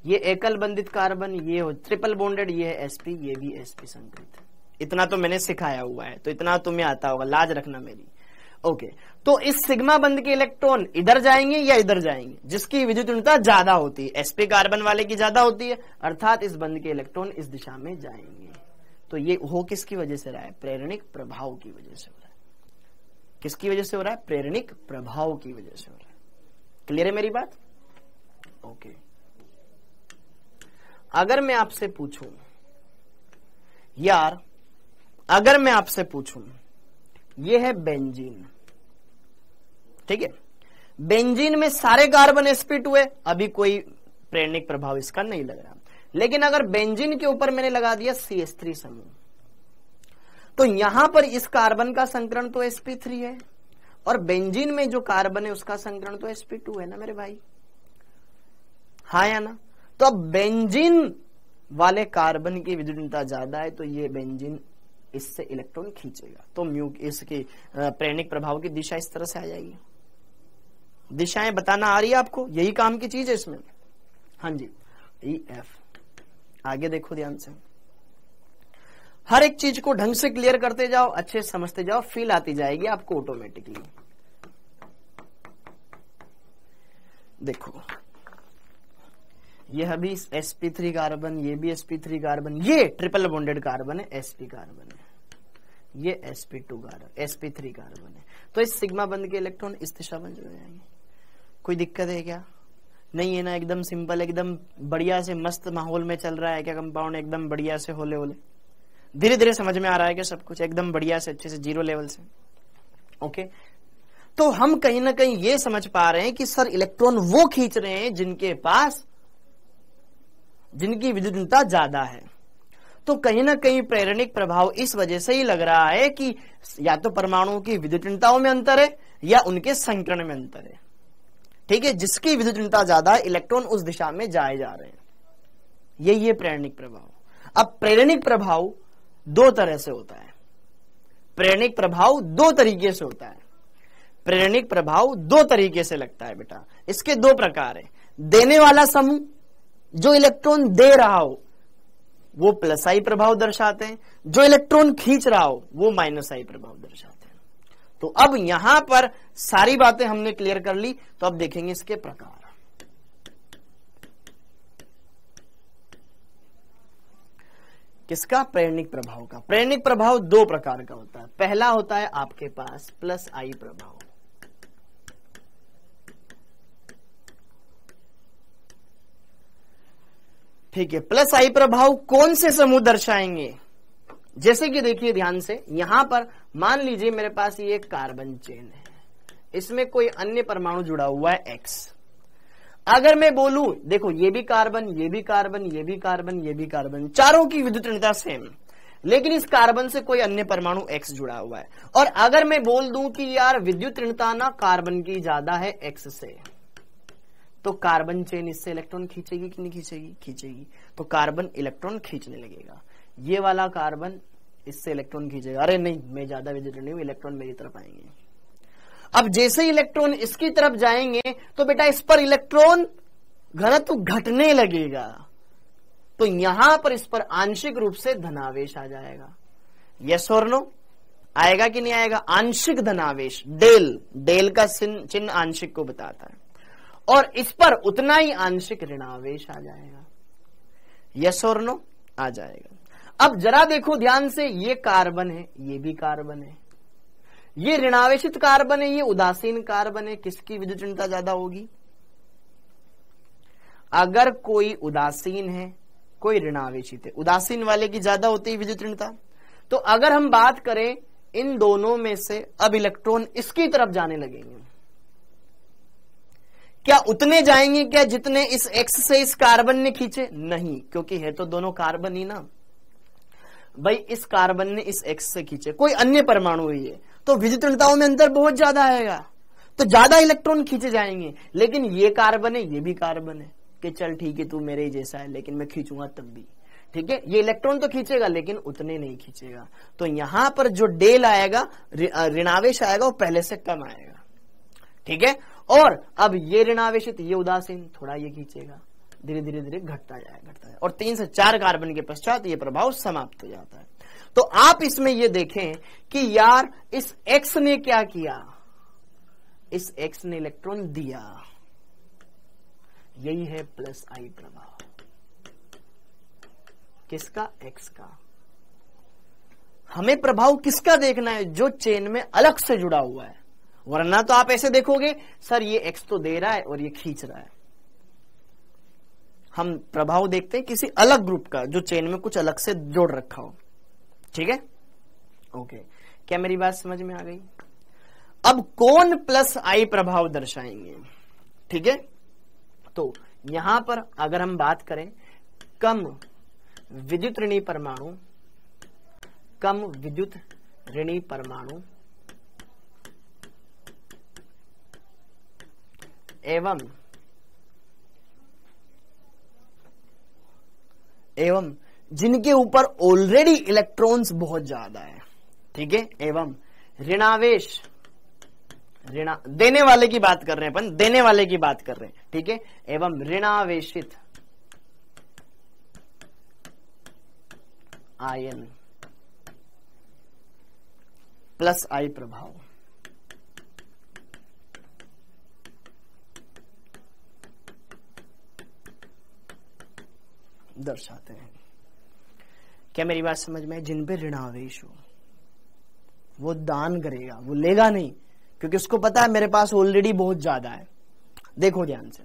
ये एकल बंधित कार्बन, ये हो ट्रिपल बॉन्डेड, ये है sp, ये भी sp संकरित। इतना तो मैंने सिखाया हुआ है, तो इतना तुम्हें आता होगा, लाज रखना मेरी। ओके, तो इस सिग्मा बंध के इलेक्ट्रॉन इधर जाएंगे या इधर जाएंगे? जिसकी विद्युत ऋणता ज्यादा होती है, sp कार्बन वाले की ज्यादा होती है, अर्थात इस बंध के इलेक्ट्रॉन इस दिशा में जाएंगे। तो ये हो किसकी वजह से रहा है? प्रेरणिक प्रभाव की वजह से हो रहा है। किसकी वजह से हो रहा है? प्रेरणिक प्रभाव की वजह से हो रहा है। क्लियर है मेरी बात? ओके। अगर मैं आपसे पूछूं यार, अगर मैं आपसे पूछूं ये है बेंजीन, ठीक है, बेंजीन में सारे कार्बन sp2 है, अभी कोई प्रेरणिक प्रभाव इसका नहीं लग रहा। लेकिन अगर बेंजीन के ऊपर मैंने लगा दिया CH3 समूह, तो यहां पर इस कार्बन का संकरण तो sp3 है और बेंजीन में जो कार्बन है उसका संकरण तो sp2 है ना मेरे भाई, हाँ या ना? तो अब बेंजीन वाले कार्बन की विद्युतीयता ज्यादा है तो ये बेंजीन इससे इलेक्ट्रॉन खींचेगा, तो म्यू इसकी प्रेरणिक प्रभाव की दिशा इस तरह से आ जाएगी। दिशाएं बताना आ रही है आपको? यही काम की चीज है इसमें। हाँ जी, EF। आगे देखो ध्यान से, हर एक चीज को ढंग से क्लियर करते जाओ, अच्छे समझते जाओ, फील आती जाएगी आपको ऑटोमेटिकली। देखो यह भी sp3 कार्बन, ये भी sp3 कार्बन, ये ट्रिपल बॉन्डेड कार्बन है, sp कार्बन है, ये sp2 कार्बन, sp3 कार्बन है। तो इस सिग्मा बंध के इलेक्ट्रॉन इस दिशा में जुड़ जाएंगे। कोई दिक्कत है क्या? नहीं है ना? एकदम सिंपल, एकदम बढ़िया से मस्त माहौल में चल रहा है क्या कंपाउंड? एकदम बढ़िया से होले होले, धीरे धीरे समझ में आ रहा है क्या सब कुछ? एकदम बढ़िया से, अच्छे से, जीरो लेवल से। ओके, तो हम कहीं ना कहीं ये समझ पा रहे हैं कि सर इलेक्ट्रॉन वो खींच रहे हैं जिनकी विद्युतीयता ज्यादा है। तो कहीं ना कहीं प्रेरणिक प्रभाव इस वजह से ही लग रहा है कि या तो परमाणुओं की विद्युतीयताओं में अंतर है या उनके संकरण में अंतर है, ठीक है। जिसकी विद्युतीयता ज्यादा है इलेक्ट्रॉन उस दिशा में जाए जा रहे हैं, यही है प्रेरणिक प्रभाव। अब प्रेरणिक प्रभाव दो तरह से होता है, प्रेरणिक प्रभाव दो तरीके से होता है। प्रेरणिक प्रभाव दो तरीके से लगता है बेटा, इसके दो प्रकार है। देने वाला समूह जो इलेक्ट्रॉन दे रहा हो वो प्लस आई प्रभाव दर्शाते हैं, जो इलेक्ट्रॉन खींच रहा हो वो माइनस आई प्रभाव दर्शाते हैं। तो अब यहां पर सारी बातें हमने क्लियर कर ली, तो अब देखेंगे इसके प्रकार। किसका? प्रेरणिक प्रभाव का। प्रेरणिक प्रभाव दो प्रकार का होता है। पहला होता है आपके पास प्लस आई प्रभाव, ठीक है। प्लस आई प्रभाव कौन से समूह दर्शाएंगे? जैसे कि देखिए ध्यान से, यहां पर मान लीजिए मेरे पास ये एक कार्बन चेन है, इसमें कोई अन्य परमाणु जुड़ा हुआ है X। अगर मैं बोलूं देखो ये भी कार्बन, ये भी कार्बन, ये भी कार्बन, ये भी कार्बन, चारों की विद्युतीयता सेम, लेकिन इस कार्बन से कोई अन्य परमाणु X जुड़ा हुआ है, और अगर मैं बोल दूं कि यार विद्युतीयता ना कार्बन की ज्यादा है X से, तो कार्बन चेन इससे इलेक्ट्रॉन खींचेगी कि नहीं खींचेगी? खींचेगी। तो कार्बन इलेक्ट्रॉन खींचने लगेगा, ये वाला कार्बन इससे इलेक्ट्रॉन खींचेगा, अरे नहीं मैं ज्यादा विद्युत नहीं हूं, इलेक्ट्रॉन मेरी तरफ आएंगे। अब जैसे ही इलेक्ट्रॉन इसकी तरफ जाएंगे तो बेटा इस पर इलेक्ट्रॉन घनत्व घटने लगेगा, तो यहां पर इस पर आंशिक रूप से धनावेश आ जाएगा। यस और नो? आएगा कि नहीं आएगा? आंशिक धनावेश, डेल का चिन्ह आंशिक को बताता है, और इस पर उतना ही आंशिक ऋणावेश आ जाएगा। यस और नो? आ जाएगा। अब जरा देखो ध्यान से, ये कार्बन है, ये भी कार्बन है, ये ऋणावेशित कार्बन है, ये उदासीन कार्बन है, किसकी विद्युतीयता ज्यादा होगी? अगर कोई उदासीन है कोई ऋणावेशित है, उदासीन वाले की ज्यादा होती है विद्युतीयता। तो अगर हम बात करें इन दोनों में से, अब इलेक्ट्रॉन इसकी तरफ जाने लगेंगे, क्या उतने जाएंगे क्या जितने इस X से इस कार्बन ने खींचे? नहीं, क्योंकि है तो दोनों कार्बन ही ना भाई। इस कार्बन ने इस X से खींचे, कोई अन्य परमाणु ही है, तो विद्युतीयताओं में अंतर बहुत ज्यादा आएगा, तो ज्यादा इलेक्ट्रॉन खींचे जाएंगे। लेकिन ये कार्बन है, ये भी कार्बन है, कि चल ठीक है तू मेरे ही जैसा है लेकिन मैं खींचूंगा तब भी, ठीक है। ये इलेक्ट्रॉन तो खींचेगा लेकिन उतने नहीं खींचेगा, तो यहां पर जो डेल आएगा, ऋणावेश आएगा, वो पहले से कम आएगा, ठीक है। और अब ये ऋणावेशित, ये उदासीन, थोड़ा ये खींचेगा, धीरे धीरे धीरे घटता जाए, और 3 से 4 कार्बन के पश्चात ये प्रभाव समाप्त हो जाता है। तो आप इसमें ये देखें कि यार इस X ने क्या किया, इस X ने इलेक्ट्रॉन दिया, यही है प्लस आई प्रभाव। किसका? X का। हमें प्रभाव किसका देखना है? जो चेन में अलग से जुड़ा हुआ है, वरना तो आप ऐसे देखोगे सर ये एक्स तो दे रहा है और ये खींच रहा है। हम प्रभाव देखते हैं किसी अलग ग्रुप का जो चेन में कुछ अलग से जोड़ रखा हो। ठीक है, ओके, क्या मेरी बात समझ में आ गई? अब कौन प्लस आई प्रभाव दर्शाएंगे? ठीक है, तो यहां पर अगर हम बात करें कम विद्युत ऋणी परमाणु, कम विद्युत ऋणी परमाणु एवं जिनके ऊपर ऑलरेडी इलेक्ट्रॉन्स बहुत ज्यादा है। ठीक है, एवं ऋणावेश, देने वाले की बात कर रहे हैं अपन, देने वाले की बात कर रहे हैं। ठीक है, एवं ऋणावेशित आयन प्लस आई प्रभाव दर्शाते हैं। क्या मेरी बात समझ में? जिन पे ऋणावेश हो वो दान करेगा, वो लेगा नहीं, क्योंकि उसको पता है मेरे पास ऑलरेडी बहुत ज्यादा है। देखो ध्यान से,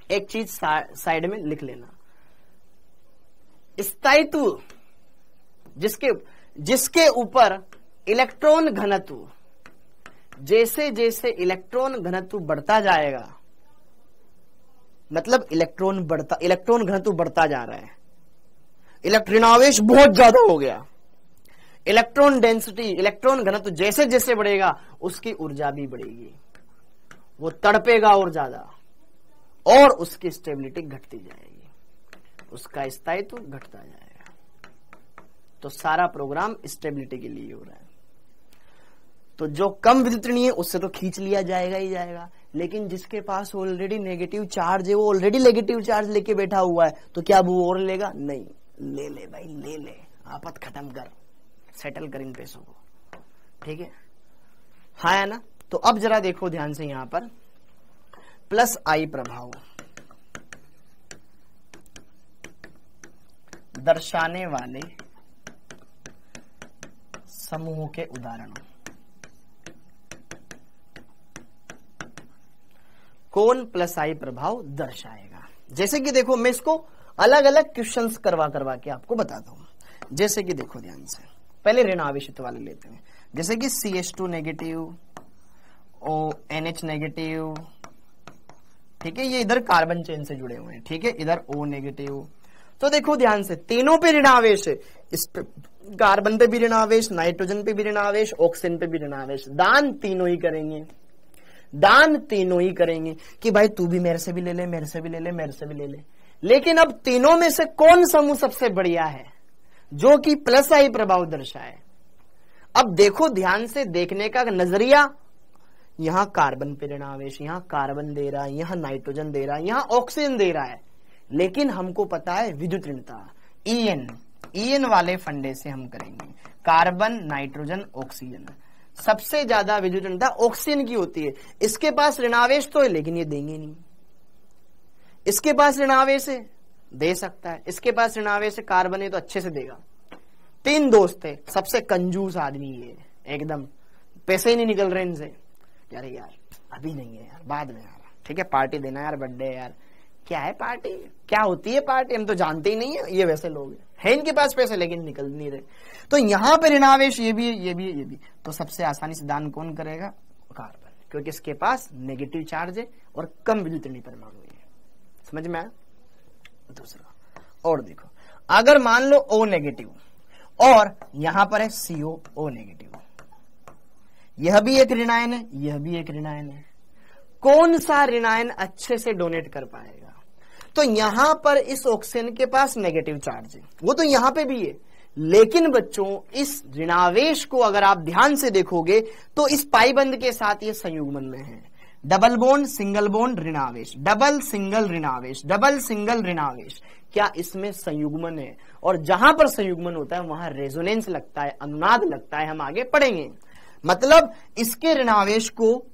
एक चीज साइड में लिख लेना, स्थायित्व जिसके ऊपर इलेक्ट्रॉन घनत्व, जैसे जैसे इलेक्ट्रॉन घनत्व बढ़ता जाएगा, मतलब इलेक्ट्रॉन घनत्व बढ़ता जा रहा है, ऋणावेश बहुत ज्यादा हो गया, इलेक्ट्रॉन डेंसिटी, इलेक्ट्रॉन घनत्व जैसे जैसे बढ़ेगा उसकी ऊर्जा भी बढ़ेगी, वो तड़पेगा और ज्यादा, और उसकी स्टेबिलिटी घटती जाएगी, उसका स्थायित्व घटता जाएगा। तो सारा प्रोग्राम स्टेबिलिटी के लिए हो रहा है। तो जो कम विद्युत ऋणी है उससे तो खींच लिया जाएगा ही जाएगा, लेकिन जिसके पास ऑलरेडी नेगेटिव चार्ज है, वो ऑलरेडी नेगेटिव चार्ज लेके बैठा हुआ है, तो क्या वो और लेगा? नहीं, ले भाई, ले, आफत खत्म कर, सेटल कर इन पैसों को। ठीक है, हाँ है ना? तो अब जरा देखो ध्यान से, यहां पर प्लस आई प्रभाव दर्शाने वाले समूहों के उदाहरण। कौन प्लस आई प्रभाव दर्शाएगा? जैसे कि देखो, मैं इसको अलग अलग क्वेश्चंस करवा के आपको बताता हूं। जैसे कि देखो ध्यान से, पहले ऋण आवेशित वाले लेते हैं, जैसे कि CH2 नेगेटिव, ONH नेगेटिव। ठीक है, ये इधर कार्बन चेन से जुड़े हुए हैं। ठीक है, इधर O नेगेटिव। तो देखो ध्यान से, तीनों पे ऋणावेश है, इस पे कार्बन पे भी ऋणावेश, नाइट्रोजन पे भी ऋणावेश, ऑक्सीजन पे भी ऋणावेश। दान तीनों ही करेंगे, दान तीनों ही करेंगे कि भाई तू भी मेरे से भी ले ले, मेरे से भी ले ले, मेरे से भी ले ले। लेकिन अब तीनों में से कौन समूह सबसे बढ़िया है जो कि प्लस आई प्रभाव दर्शाए? अब देखो ध्यान से, देखने का नजरिया, यहां कार्बन पे ऋणावेश, यहां कार्बन दे रहा है, यहां नाइट्रोजन दे रहा है, यहां ऑक्सीजन दे रहा है, लेकिन हमको पता है विद्युत ऋणता ईएन वाले फंडे से हम करेंगे। कार्बन, नाइट्रोजन, ऑक्सीजन, सबसे ज्यादा विद्युत ऋणता ऑक्सीजन की होती है। इसके पास ऋणावेश तो है लेकिन ये देंगे नहीं। इसके पास ऋणावेश है, दे सकता है, इसके पास ऋणावेश है, कार्बन है तो अच्छे से देगा। तीन दोस्त है, सबसे कंजूस आदमी ये, एकदम पैसे ही नहीं निकल रहे इनसे। यार अभी नहीं है यार, बाद में यार, ठीक है पार्टी देना यार, बर्थडे यार। क्या है पार्टी, क्या होती है पार्टी, हम तो जानते ही नहीं है। ये वैसे लोग है इनके पास पैसे लेकिन निकल नहीं रहे। तो यहां पर ऋणावेश ये भी है, ये भी है, ये भी। तो सबसे आसानी से दान कौन करेगा? कार्बन, क्योंकि इसके पास नेगेटिव चार्ज है और कम विद्युत ऋणी परमाणु है। समझ में आया? दूसरा और देखो, अगर मान लो O नेगेटिव और यहां पर है COO नेगेटिव, यह भी एक ऋणायन है, यह भी एक ऋणायन है। कौन सा ऋणायन अच्छे से डोनेट कर पाएगा? तो यहां पर इस ऑक्सीजन के पास नेगेटिव चार्ज है, वो तो यहां पे भी है, लेकिन बच्चों इस ऋणावेश को अगर आप ध्यान से देखोगे तो इस पाईबंद के साथ ये संयुग्मन में है। डबल बॉन्ड, सिंगल बॉन्ड, ऋणावेश, डबल सिंगल ऋणावेश, डबल सिंगल ऋणावेश। क्या इसमें संयुग्मन है? और जहां पर संयुग्मन होता है वहां रेजोनेंस लगता है, अनुनाद लगता है, हम आगे पढ़ेंगे। मतलब इसके ऋणावेश को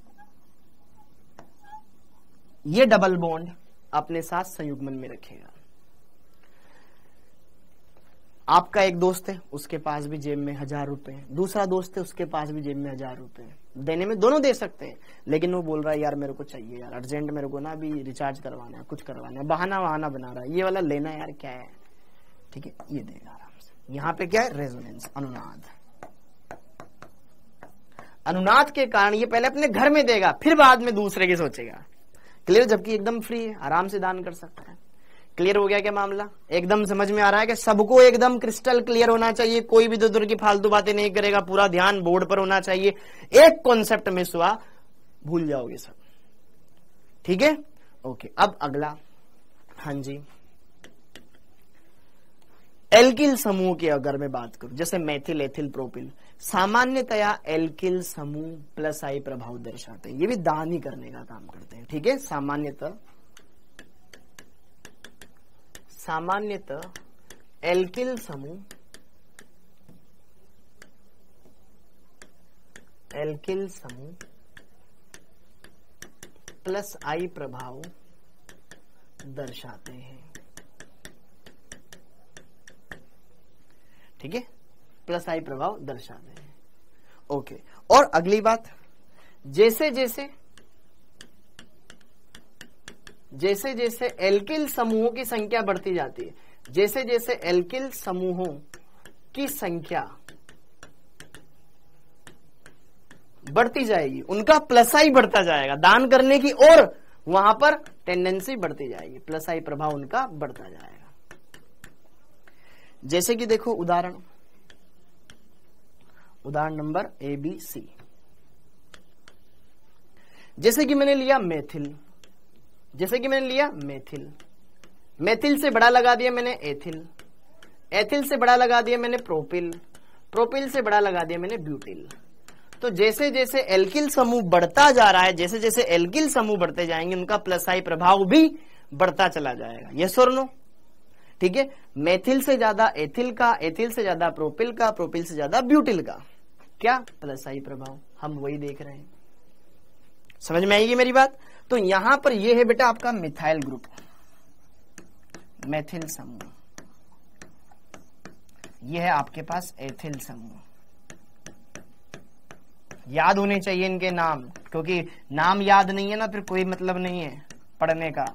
ये डबल बॉन्ड अपने साथ संयुग्मन में रखेगा। आपका एक दोस्त है, उसके पास भी जेब में 1000 रुपए है, दूसरा दोस्त है उसके पास भी जेब में 1000 रुपए है। देने में दोनों दे सकते हैं, लेकिन वो बोल रहा है यार मेरे को चाहिए यार अर्जेंट, मेरे को ना अभी रिचार्ज करवाना है, कुछ करवाना है, बहाना वहाना बना रहा है, ये वाला लेना है यार क्या है, ठीक है, ये देगा आराम से। यहाँ पे क्या है, रेजोनेंस, अनुनाद। अनुनाद के कारण ये पहले अपने घर में देगा, फिर बाद में दूसरे की सोचेगा। क्लियर? जबकि एकदम फ्री है, आराम से दान कर सकता है। क्लियर हो गया क्या मामला? एकदम समझ में आ रहा है कि सबको एकदम क्रिस्टल क्लियर होना चाहिए, कोई भी दूर की फालतू बातें नहीं करेगा, पूरा ध्यान बोर्ड पर होना चाहिए। एक कॉन्सेप्ट मिस हुआ, भूल जाओगे सब। ठीक है, ओके। अब अगला, हाँ जी, एल्किल समूह की अगर मैं बात करूं, जैसे मेथिल, एथिल, प्रोपिल, सामान्यतया एल्किल समूह प्लस आई प्रभाव दर्शाते हैं। ये भी दान ही करने का काम करते हैं। ठीक है, सामान्यतः एल्किल समूह प्लस आई प्रभाव दर्शाते हैं। ठीक है, प्लस आई प्रभाव दर्शाते हैं। ओके, और अगली बात, जैसे जैसे एल्किल समूहों की संख्या बढ़ती जाती है, जैसे जैसे एल्किल समूहों की संख्या बढ़ती जाएगी, उनका प्लस आई बढ़ता जाएगा, दान करने की और वहां पर टेंडेंसी बढ़ती जाएगी, प्लस आई प्रभाव उनका बढ़ता जाएगा। जैसे कि देखो उदाहरण नंबर ABC, जैसे कि मैंने लिया मेथिल, मेथिल से बड़ा लगा दिया मैंने एथिल, एथिल से बड़ा लगा दिया मैंने प्रोपिल, प्रोपिल से बड़ा लगा दिया मैंने ब्यूटिल। तो जैसे जैसे एल्किल समूह बढ़ता जा रहा है, जैसे जैसे एल्किल समूह बढ़ते जाएंगे, उनका प्लस आई प्रभाव भी बढ़ता चला जाएगा। यस और नो? ठीक है, मेथिल से ज्यादा एथिल का, एथिल से ज्यादा प्रोपिल का, प्रोपिल से ज्यादा ब्यूटिल का, क्या प्लस आई प्रभाव, हम वही देख रहे हैं। समझ में आएगी मेरी बात? तो यहां पर यह है बेटा आपका मिथाइल ग्रुप, मेथिल समूह, यह है आपके पास एथिल समूह। याद होने चाहिए इनके नाम, क्योंकि नाम याद नहीं है ना फिर कोई मतलब नहीं है पढ़ने का।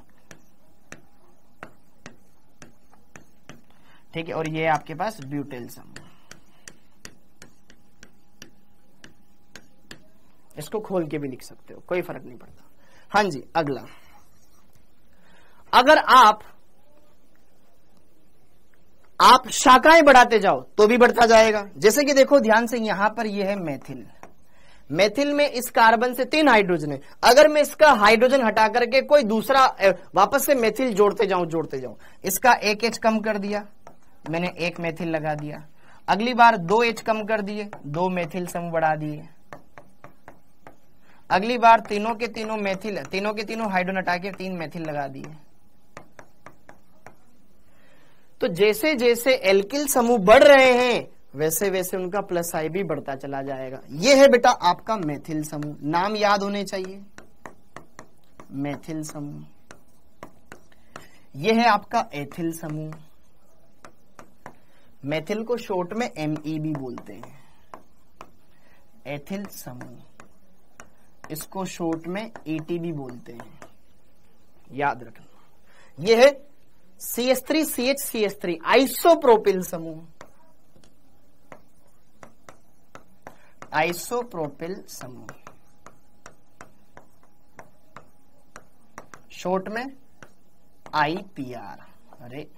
ठीक है, और ये आपके पास ब्यूटिल समूह, इसको खोल के भी लिख सकते हो, कोई फर्क नहीं पड़ता। हाँ जी, अगला, अगर आप शाखाएं बढ़ाते जाओ तो भी बढ़ता जाएगा। जैसे कि देखो ध्यान से, यहां पर यह है मेथिल, मेथिल में इस कार्बन से 3 हाइड्रोजन है, अगर मैं इसका हाइड्रोजन हटा करके कोई दूसरा वापस से मेथिल जोड़ते जाऊं, इसका 1 H कम कर दिया मैंने, 1 मेथिल लगा दिया, अगली बार 2 H कम कर दिए, 2 मेथिल समूह बढ़ा दिए, अगली बार तीनों के तीनों हाइड्रोजन हटा के 3 मेथिल लगा दिए। तो जैसे जैसे एल्किल समूह बढ़ रहे हैं, वैसे वैसे उनका प्लस आई भी बढ़ता चला जाएगा। ये है बेटा आपका मेथिल समूह, नाम याद होने चाहिए, मेथिल समूह। यह है आपका एथिल समूह, मेथिल को शॉर्ट में MEB बोलते हैं, एथिल समूह, इसको शॉर्ट में ATB बोलते हैं, याद रखना। यह है CH3CH3 आइसोप्रोपिल समूह, आइसोप्रोपिल समूह, शॉर्ट में IPR। अरे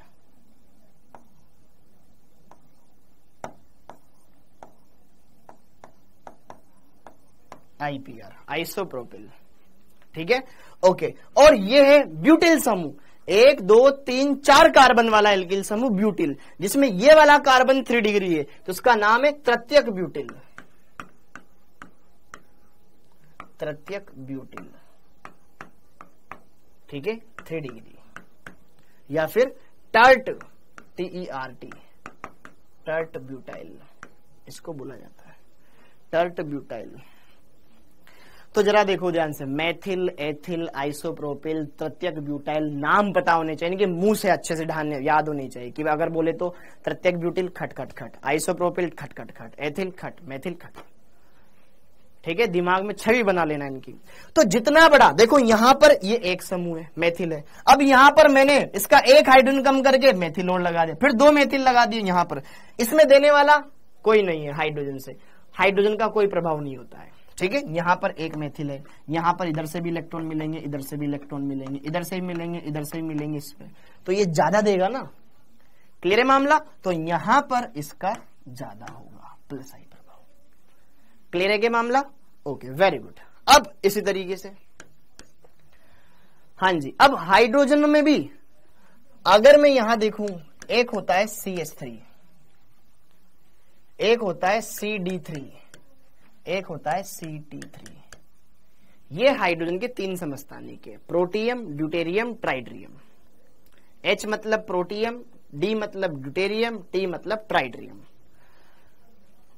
IPR, आइसोप्रोपिल। ठीक है, ओके। और ये है ब्यूटिल समूह, 1 2 3 4 कार्बन वाला एल्किल समूह ब्यूटिल, जिसमें ये वाला कार्बन 3 डिग्री है, तो उसका नाम है तृतीयक ब्यूटिल, तृतीयक ब्यूटिल। ठीक है, 3 डिग्री, या फिर टर्ट, TERT, टर्ट ब्यूटाइल इसको बोला जाता है, टर्ट ब्यूटाइल। तो जरा देखो ध्यान से, मेथिल, एथिल, आइसोप्रोपिल, तृतीयक ब्यूटाइल, नाम पता होने चाहिए कि मुंह से अच्छे से ढाने याद होनी चाहिए कि अगर बोले तो तृतीयक ब्यूटिल खट खट खट, आइसोप्रोपिल खट खट खट, एथिल खट, मेथिल खट। ठीक है, दिमाग में छवि बना लेना इनकी। तो जितना बड़ा देखो, यहां पर ये एक समूह है, मेथिल है। अब यहां पर मैंने इसका एक हाइड्रोजन कम करके मेथिल और लगा दिया, फिर 2 मेथिल लगा दिए यहां पर। इसमें देने वाला कोई नहीं है, हाइड्रोजन से हाइड्रोजन का कोई प्रभाव नहीं होता है। ठीक है, यहां पर एक मेथिल है, यहां पर इधर से भी इलेक्ट्रॉन मिलेंगे, इधर से भी इलेक्ट्रॉन मिलेंगे, इधर से भी मिलेंगे, इधर से भी मिलेंगे, इसमें तो ये ज्यादा देगा ना। क्लियर है मामला? तो यहां पर इसका ज्यादा होगा प्लस आई प्रभाव। क्लियर है क्या मामला? Okay, very good. अब इसी तरीके से हाँ जी, अब हाइड्रोजन में भी अगर मैं यहां देखूं, एक होता है CH3, एक होता है CD3, एक होता है CT3। ये हाइड्रोजन के 3 समस्थानिक है, प्रोटियम, ड्यूटेरियम, ट्राइड्रियम। H मतलब प्रोटियम, D मतलब ड्यूटेरियम, T मतलब ट्राइड्रियम।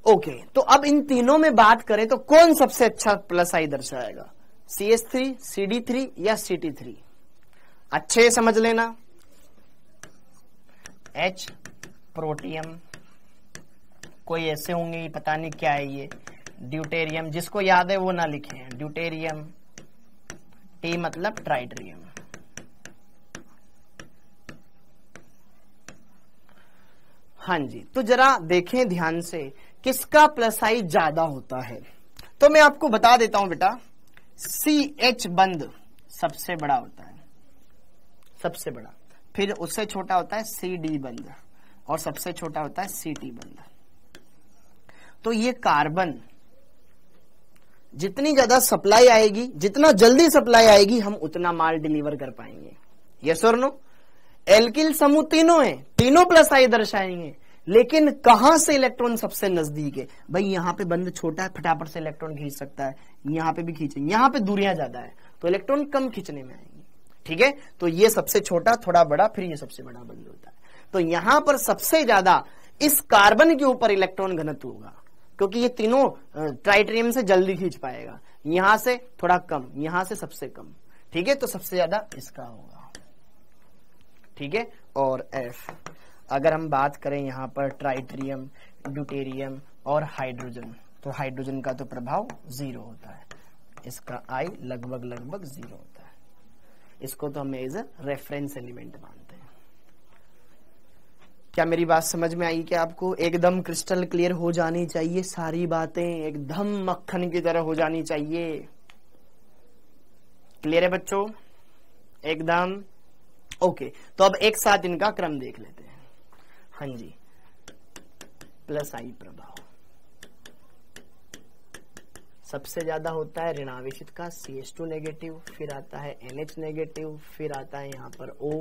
ओके, तो अब इन तीनों में बात करें तो कौन सबसे अच्छा प्लस आई दर्शाएगा, CH3, CD3 या CT3? अच्छे समझ लेना, H प्रोटियम, कोई ऐसे होंगे पता नहीं क्या है ये, ड्यूटेरियम, जिसको याद है वो ना लिखे, ड्यूटेरियम, T मतलब ट्राइड्रियम। हाँ जी, तो जरा देखें ध्यान से किसका प्लस आई ज्यादा होता है। तो मैं आपको बता देता हूं बेटा, CH बंद सबसे बड़ा होता है, सबसे बड़ा, फिर उससे छोटा होता है CD बंद, और सबसे छोटा होता है CT बंद। तो ये कार्बन जितनी ज्यादा सप्लाई आएगी, जितना जल्दी सप्लाई आएगी, हम उतना माल डिलीवर कर पाएंगे। यस और नो? एल्किल समूह तीनों है, तीनों प्लस आई दर्शाएंगे, लेकिन कहां से इलेक्ट्रॉन सबसे नजदीक है? भाई यहां पे बंद छोटा है, फटाफट से इलेक्ट्रॉन खींच सकता है, यहां पे भी खींचेंगे, यहां पे दूरियां ज्यादा है तो इलेक्ट्रॉन कम खींचने में आएंगे। ठीक है, तो ये सबसे छोटा, थोड़ा बड़ा, फिर ये सबसे बड़ा बंद होता है। तो यहां पर सबसे ज्यादा इस कार्बन के ऊपर इलेक्ट्रॉन घनत्व होगा, क्योंकि ये तीनों ट्राइट्रियम से जल्दी खींच पाएगा, यहां से थोड़ा कम, यहां से सबसे कम। ठीक है, तो सबसे ज्यादा इसका होगा। ठीक है, और F अगर हम बात करें यहां पर ट्राइट्रियम, ड्यूटेरियम और हाइड्रोजन, तो हाइड्रोजन का तो प्रभाव 0 होता है, इसका I लगभग 0 होता है। इसको तो हम एज अ रेफरेंस एलिमेंट मानते हैं। क्या मेरी बात समझ में आई? क्या आपको एकदम क्रिस्टल क्लियर हो जानी चाहिए, सारी बातें एकदम मक्खन की तरह हो जानी चाहिए। क्लियर है बच्चों? एकदम ओके। तो अब एक साथ इनका क्रम देख लेते हैं। हाँ जी, प्लस आई प्रभाव सबसे ज्यादा होता है ऋणावेशित का, CH2 नेगेटिव, फिर आता है NH नेगेटिव, फिर आता है यहाँ पर O,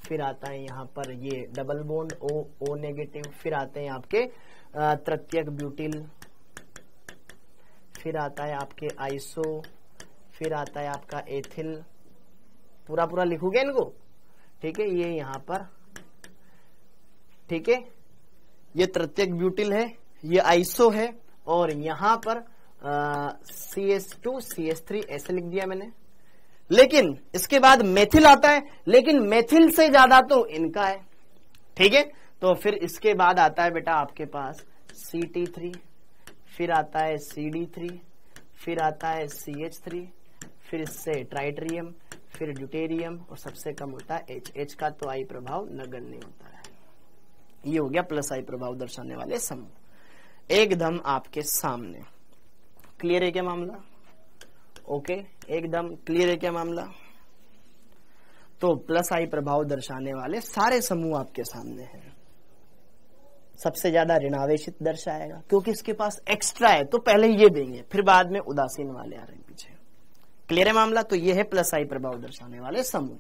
फिर आता है यहाँ पर ये डबल बॉन्ड O नेगेटिव, फिर आते हैं आपके तृतीयक ब्यूटिल, फिर आता है आपके आइसो, फिर आता है आपका एथिल। पूरा पूरा लिखोगे इनको? ठीक है, ये यहाँ पर, ठीक है, ये तृतीयक ब्यूटिल है, ये आइसो है, और यहां पर CH2 CH3 ऐसे लिख दिया मैंने। लेकिन इसके बाद मेथिल आता है, लेकिन मेथिल से ज्यादा तो इनका है। ठीक है, तो फिर इसके बाद आता है बेटा आपके पास CT3, फिर आता है CD3, फिर आता है CH3, फिर इससे ट्राइट्रियम, फिर ड्यूटेरियम, और सबसे कम होता है H का तो आई प्रभाव नगण्य होता है। ये हो गया प्लस आई प्रभाव दर्शाने वाले समूह, एकदम आपके सामने। क्लियर है क्या मामला? ओके, एकदम क्लियर है क्या मामला? तो प्लस आई प्रभाव दर्शाने वाले सारे समूह आपके सामने हैं। सबसे ज्यादा ऋणावेशित दर्शाएगा, क्योंकि इसके पास एक्स्ट्रा है, तो पहले ये देंगे, फिर बाद में उदासीन वाले आ रहे हैं पीछे। क्लियर है मामला? तो ये है प्लस आई प्रभाव दर्शाने वाले समूह।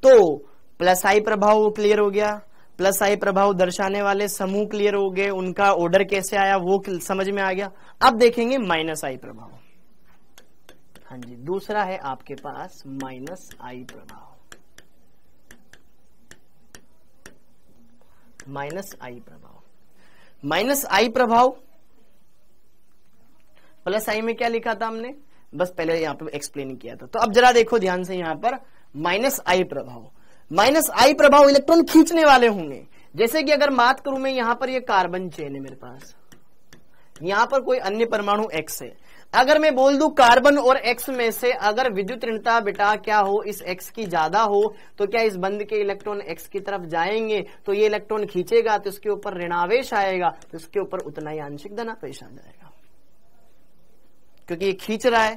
तो प्लस आई प्रभाव क्लियर हो गया, प्लस आई प्रभाव दर्शाने वाले समूह क्लियर हो गए, उनका ऑर्डर कैसे आया वो समझ में आ गया। अब देखेंगे माइनस आई प्रभाव। हाँ जी, दूसरा है आपके पास माइनस आई प्रभाव। माइनस आई प्रभाव, माइनस आई प्रभाव, प्लस आई में क्या लिखा था हमने? बस पहले यहाँ पे एक्सप्लेन किया था। तो अब जरा देखो ध्यान से, यहाँ पर माइनस आई प्रभाव, माइनस आई प्रभाव इलेक्ट्रॉन खींचने वाले होंगे। जैसे कि अगर बात करूं मैं, यहां पर ये कार्बन चेन है मेरे पास, यहां पर कोई अन्य परमाणु एक्स है। अगर मैं बोल दूं कार्बन और एक्स में से अगर विद्युत ऋणता बेटा क्या हो, इस एक्स की ज्यादा हो, तो क्या इस बंध के इलेक्ट्रॉन एक्स की तरफ जाएंगे, तो ये इलेक्ट्रॉन खींचेगा तो इसके ऊपर ऋणावेश आएगा, तो इसके ऊपर उतना ही आंशिक धनावेश आ जाएगा, क्योंकि ये खींच रहा है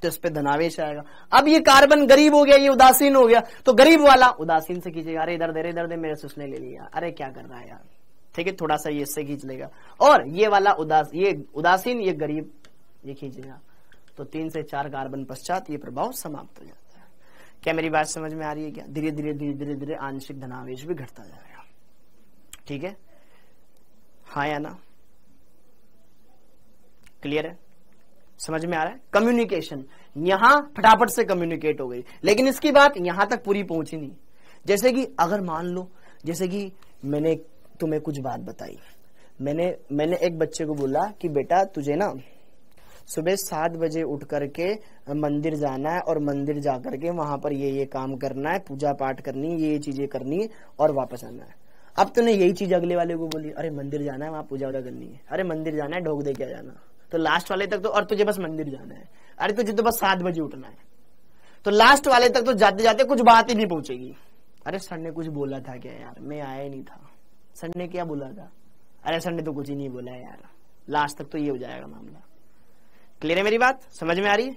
तो इस पे धनावेश आएगा। अब ये कार्बन गरीब हो गया, ये उदासीन हो गया, तो गरीब वाला उदासीन से खींचेगा, अरे इधर दे मेरे से उसने ले लिया, अरे क्या कर रहा है यार, ठीक है, थोड़ा सा ये इससे खींच लेगा। और ये वाला ये उदासीन, ये गरीब, ये खींचेगा, तो 3 से 4 कार्बन पश्चात ये प्रभाव समाप्त हो जाता है। क्या मेरी बात समझ में आ रही है? क्या धीरे धीरे धीरे धीरे धीरे आंशिक धनावेश भी घटता जाएगा, ठीक है, हाँ या ना? क्लियर है, समझ में आ रहा है? कम्युनिकेशन यहां फटाफट से कम्युनिकेट हो गई, लेकिन इसकी बात यहां तक पूरी पहुंची नहीं। जैसे कि अगर मान लो, जैसे कि मैंने तुम्हें कुछ बात बताई, मैंने एक बच्चे को बोला कि बेटा तुझे ना सुबह 7 बजे उठ करके मंदिर जाना है और मंदिर जाकर के वहां पर ये काम करना है, पूजा पाठ करनी है, ये चीजें करनी है और वापस आना है। अब तूने यही चीज अगले वाले को बोली, अरे मंदिर जाना है, वहां पूजा वूजा करनी है, अरे मंदिर जाना है, ढोक दे के जाना, तो लास्ट वाले तक तो, और तुझे बस मंदिर जाना है, अरे तुझे तो बस 7 बजे उठना है, तो लास्ट वाले तक तो जाते जाते कुछ बात ही नहीं पहुंचेगी। अरे सर ने कुछ बोला था क्या यार, मैं आया ही नहीं था, सर ने क्या बोला था, अरे सर ने तो कुछ ही नहीं बोला यार, लास्ट तक तो ये हो जाएगा मामला। क्लियर है मेरी बात? समझ में आ रही है?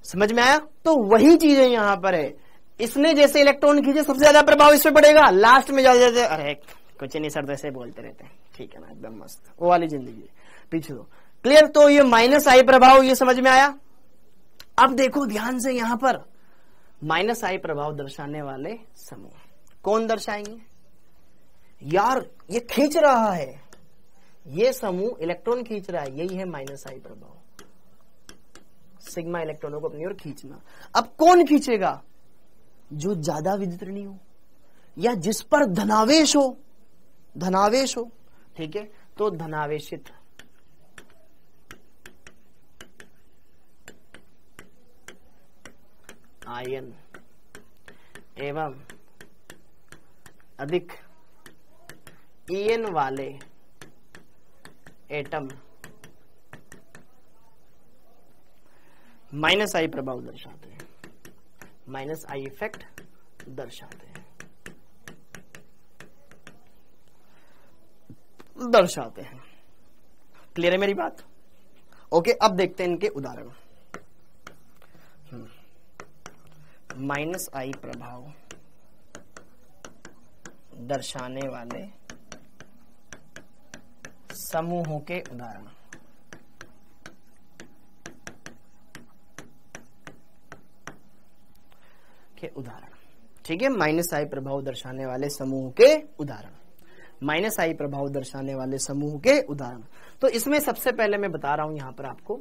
समझ में आया? तो वही चीजें यहां पर है, इसने जैसे इलेक्ट्रॉन खींचे सबसे ज्यादा प्रभाव इस पे पड़ेगा, लास्ट में जाते जाते अरे कुछ नहीं सर, ऐसे बोलते रहते हैं, ठीक है ना, एकदम मस्त, वो वाली जिंदगी पीछे दो। क्लियर? तो ये माइनस आई प्रभाव, ये समझ में आया? अब देखो ध्यान से, यहां पर माइनस आई प्रभाव दर्शाने वाले समूह कौन दर्शाएंगे? यार ये खींच रहा है, ये समूह इलेक्ट्रॉन खींच रहा है, यही है माइनस आई प्रभाव, सिग्मा इलेक्ट्रॉनों को अपनी ओर खींचना। अब कौन खींचेगा? जो ज्यादा विद्युतऋणी हो या जिस पर धनावेश हो, धनावेश हो, ठीक है, तो धनावेशित आयन एवं अधिक ईएन वाले एटम माइनस आई प्रभाव दर्शाते हैं, माइनस आई इफेक्ट दर्शाते हैं, क्लियर है मेरी बात? ओके, अब देखते हैं इनके उदाहरण। माइनस आई प्रभाव दर्शाने वाले समूहों के उदाहरण। ठीक है, माइनस आई प्रभाव दर्शाने वाले समूह के उदाहरण, माइनस आई प्रभाव दर्शाने वाले समूह के उदाहरण। तो इसमें सबसे पहले मैं बता रहा हूं यहां पर आपको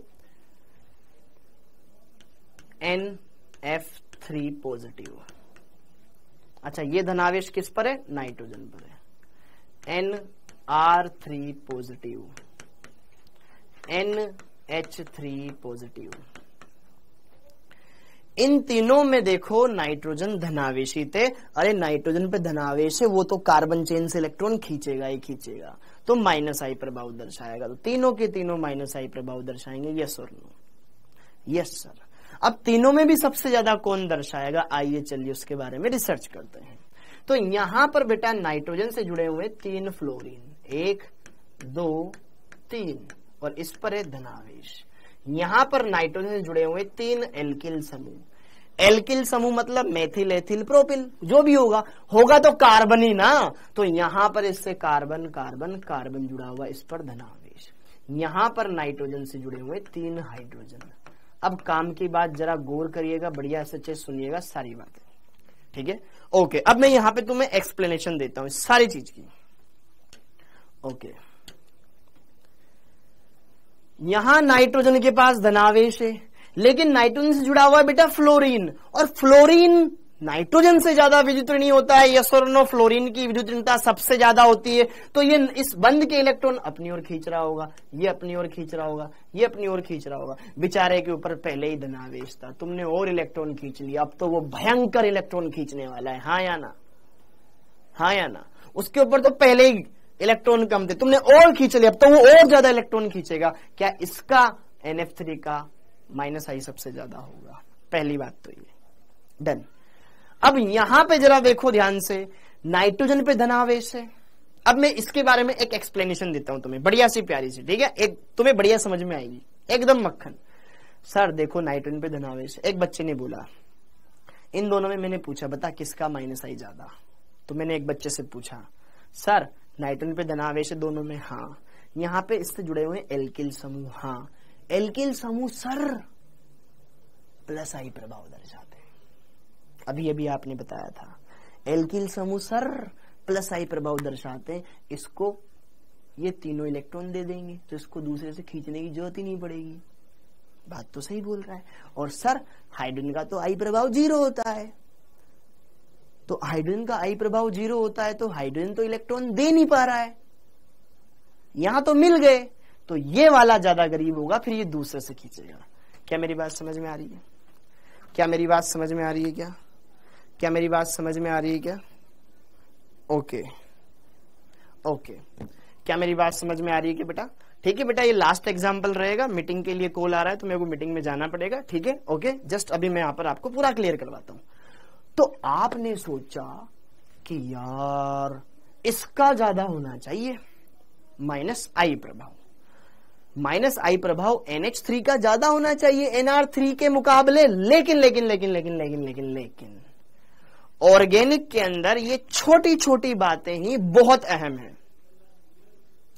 NF3 पॉजिटिव। अच्छा, ये धनावेश किस पर है? नाइट्रोजन पर है। NR3 पॉजिटिव, NH3 पॉजिटिव, इन तीनों में देखो नाइट्रोजन धनावेशी थे। अरे नाइट्रोजन पे धनावेश है, वो तो कार्बन चेन से इलेक्ट्रॉन खींचेगा ही खींचेगा, तो माइनस आई प्रभाव दर्शाएगा। तो तीनों के तीनों माइनस आई प्रभाव दर्शाएंगे, यस और नो? Yes sir. अब तीनों में भी सबसे ज्यादा कौन दर्शाएगा? आइए चलिए उसके बारे में रिसर्च करते हैं। तो यहां पर बेटा नाइट्रोजन से जुड़े हुए 3 फ्लोरीन, 1 2 3, और इस पर है धनावेश। यहां पर नाइट्रोजन से जुड़े हुए 3 एल्किल समूह। एल्किल समूह मतलब मेथिल, एथिल, प्रोपिल, जो भी होगा तो कार्बन ही ना। तो यहां पर इससे कार्बन कार्बन कार्बन जुड़ा हुआ, इस पर धनावेश। यहां पर नाइट्रोजन से जुड़े हुए 3 हाइड्रोजन। अब काम की बात जरा गौर करिएगा, बढ़िया से अच्छे सुनिएगा सारी बातें, ठीक है? ओके, अब मैं यहां पे तुम्हें एक्सप्लेनेशन देता हूं सारी चीज की। ओके, यहां नाइट्रोजन के पास धनावेश है, लेकिन नाइट्रोजन से जुड़ा हुआ है बेटा फ्लोरीन, और फ्लोरीन नाइट्रोजन से ज्यादा विद्युत ऋणी होता है, यस और नो, फ्लोरीन की विद्युत ऋणता सबसे ज्यादा होती है, तो ये इस बंद के इलेक्ट्रॉन अपनी ओर खींच रहा होगा, ये अपनी ओर खींच रहा होगा, ये अपनी ओर खींच रहा होगा। बेचारे के ऊपर पहले ही धनावेश था, तुमने और इलेक्ट्रॉन खींच लिया, अब तो वो भयंकर इलेक्ट्रॉन खींचने वाला है, हाँ या ना, हाँ या ना। उसके ऊपर तो पहले ही इलेक्ट्रॉन कम थे, तुमने और खींच लिया, अब तो वो और ज्यादा इलेक्ट्रॉन खींचेगा। क्या इसका NF3 का -I सबसे ज्यादा होगा? पहली बात तो ये डन। अब यहां पे जरा देखो ध्यान से, नाइट्रोजन पे धनावेश है। अब मैं इसके बारे में एक एक्सप्लेनेशन देता हूं तुम्हें, बढ़िया सी प्यारी सी, ठीक है, एक तुम्हें बढ़िया समझ में आएगी, एकदम मक्खन। सर देखो नाइट्रोजन पे धनावेश, एक बच्चे ने बोला, इन दोनों में मैंने पूछा बता किसका -I ज्यादा, तो मैंने एक बच्चे से पूछा सर नाइट्रोजन पे धनावेश है दोनों में, हाँ। यहां पे इससे जुड़े हुए एल्किल समूह, हाँ, एल्किल समूह सर +I प्रभाव दर्शाते हैं। अभी अभी आपने बताया था एल्किल समूह सर +I प्रभाव दर्शाते हैं, इसको ये तीनों इलेक्ट्रॉन दे देंगे तो इसको दूसरे से खींचने की जरूरत ही नहीं पड़ेगी। बात तो सही बोल रहा है। और सर हाइड्रोजन का तो I प्रभाव 0 होता है, तो हाइड्रोजन का I प्रभाव 0 होता है, तो हाइड्रोजन तो इलेक्ट्रॉन दे नहीं पा रहा है, यहां तो मिल गए, तो ये वाला ज्यादा गरीब होगा, फिर ये दूसरे से खींचेगा। क्या मेरी बात समझ में आ रही है? क्या मेरी बात समझ में आ रही है? क्या मेरी बात समझ में आ रही है? क्या ओके ओके, क्या मेरी बात समझ में आ रही है कि बेटा? ठीक है बेटा, ये लास्ट एग्जांपल रहेगा, मीटिंग के लिए कॉल आ रहा है तो मेरे को मीटिंग में जाना पड़ेगा, ठीक है, ओके। जस्ट अभी मैं यहां पर आपको पूरा क्लियर करवाता हूं। तो आपने सोचा कि यार इसका ज्यादा होना चाहिए -I प्रभाव, -I प्रभाव NH3 का ज्यादा होना चाहिए NR3 के मुकाबले, लेकिन लेकिन लेकिन लेकिन लेकिन लेकिन लेकिन ऑर्गेनिक के अंदर ये छोटी छोटी बातें ही बहुत अहम है।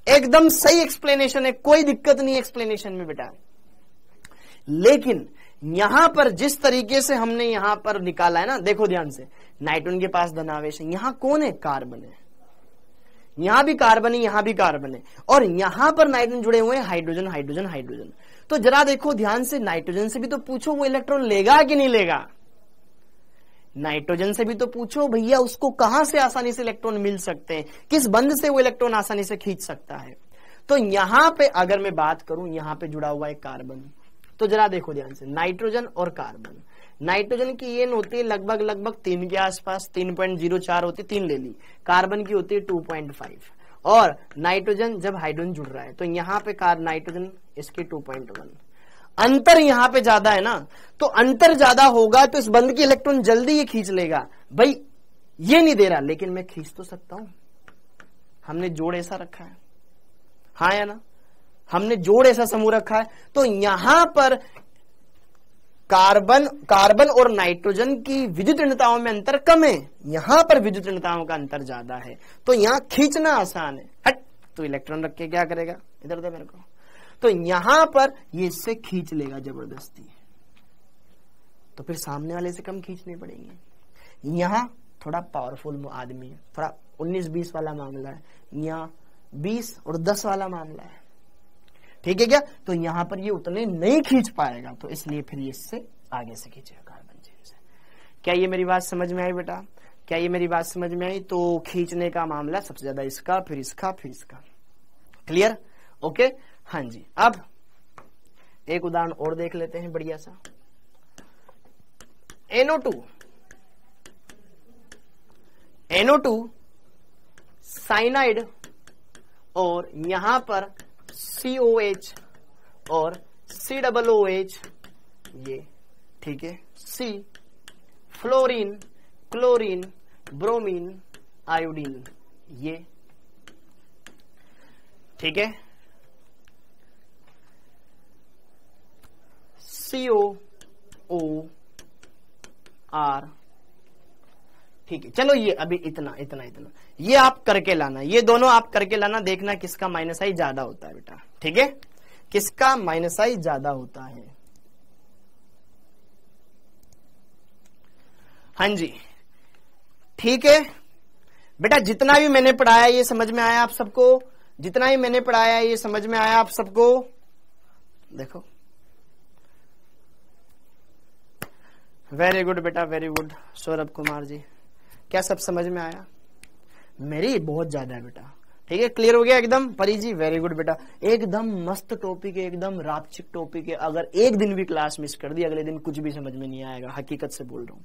एकदम सही एक्सप्लेनेशन है, कोई दिक्कत नहीं एक्सप्लेनेशन में बेटा, लेकिन यहां पर जिस तरीके से हमने यहां पर निकाला है ना, देखो ध्यान से, नाइट्रोजन के पास धनावेश है, यहां कौन है? कार्बन है, यहां भी कार्बन है, यहां भी कार्बन है, और यहां पर नाइट्रोजन जुड़े हुए हैं, हाइड्रोजन हाइड्रोजन हाइड्रोजन। तो जरा देखो ध्यान से, नाइट्रोजन से भी तो पूछो वो इलेक्ट्रॉन लेगा कि नहीं लेगा, नाइट्रोजन से भी तो पूछो भैया उसको कहां से आसानी से इलेक्ट्रॉन मिल सकते हैं, किस बंध से वो इलेक्ट्रॉन आसानी से खींच सकता है। तो यहां पे अगर मैं बात करूं, यहां पे जुड़ा हुआ है कार्बन, तो जरा देखो ध्यान से, नाइट्रोजन और कार्बन, नाइट्रोजन की ये होती है लगभग लगभग 3 के आसपास, 3.04 होती, 3 ले ली, कार्बन की होती है 2.5, और नाइट्रोजन जब हाइड्रोजन जुड़ रहा है तो यहां पे नाइट्रोजन इसके 2.1, अंतर यहां पे ज्यादा है ना, तो अंतर ज्यादा होगा तो इस बंध की इलेक्ट्रॉन जल्दी ये खींच लेगा। भाई ये नहीं दे रहा, लेकिन मैं खींच तो सकता हूं, हमने जोड़ ऐसा रखा है, हाँ या ना, हमने जोड़ ऐसा समूह रखा है। तो यहां पर कार्बन और नाइट्रोजन की विद्युत ऋणताओं में अंतर कम है, यहां पर विद्युत ऋणताओं का अंतर ज्यादा है, तो यहां खींचना आसान है। हट, तो इलेक्ट्रॉन रख के क्या करेगा, इधर दे मेरे को, तो यहां पर ये इससे खींच लेगा जबरदस्ती, तो फिर सामने वाले से कम खींचने पड़ेंगे। यहां थोड़ा पावरफुल आदमी है, थोड़ा 19-20 वाला मामला है, यहां 20 और 10 वाला मामला है, ठीक है क्या? तो यहां पर ये उतने नहीं खींच पाएगा, तो इसलिए फिर ये इससे आगे से खींचेगा कार्बन चेन से। क्या ये मेरी बात समझ में आई बेटा? क्या ये मेरी बात समझ में आई? तो खींचने का मामला सबसे ज्यादा इसका, फिर इसका, फिर इसका। क्लियर? ओके, हाँ जी। अब एक उदाहरण और देख लेते हैं बढ़िया सा। NO2 साइनाइड और यहां पर COH और COOH, ये ठीक है, C, fluorine, chlorine, bromine, iodine, ये ठीक है, COOR, ठीक है। चलो ये अभी इतना ये आप करके लाना, ये दोनों आप करके लाना, देखना किसका -I ज्यादा होता है बेटा, ठीक है, किसका -I ज्यादा होता है। हाँ जी, ठीक है बेटा, जितना भी मैंने पढ़ाया ये समझ में आया आप सबको, जितना ही मैंने पढ़ाया ये समझ में आया आप सबको। देखो वेरी गुड बेटा, वेरी गुड। सौरभ कुमार जी, क्या सब समझ में आया? मेरी बहुत ज्यादा है बेटा। ठीक है, क्लियर हो गया एकदम? परी जी वेरी गुड बेटा, एकदम मस्त टॉपिक है, एकदम रापचिक टॉपिक है। अगर एक दिन भी क्लास मिस कर दी, अगले दिन कुछ भी समझ में नहीं आएगा, हकीकत से बोल रहा हूँ।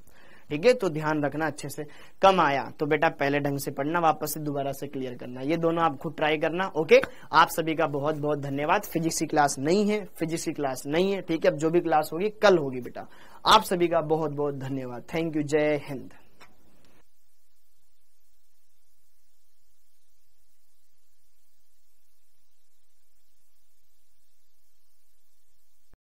ठीक है, तो ध्यान रखना अच्छे से। कम आया तो बेटा पहले ढंग से पढ़ना, वापस से दोबारा से क्लियर करना, ये दोनों आप खुद ट्राई करना। ओके, आप सभी का बहुत बहुत धन्यवाद। फिजिक्स की क्लास नहीं है, फिजिक्स की क्लास नहीं है। ठीक है, अब जो भी क्लास होगी कल होगी बेटा। आप सभी का बहुत बहुत धन्यवाद। थैंक यू, जय हिंद।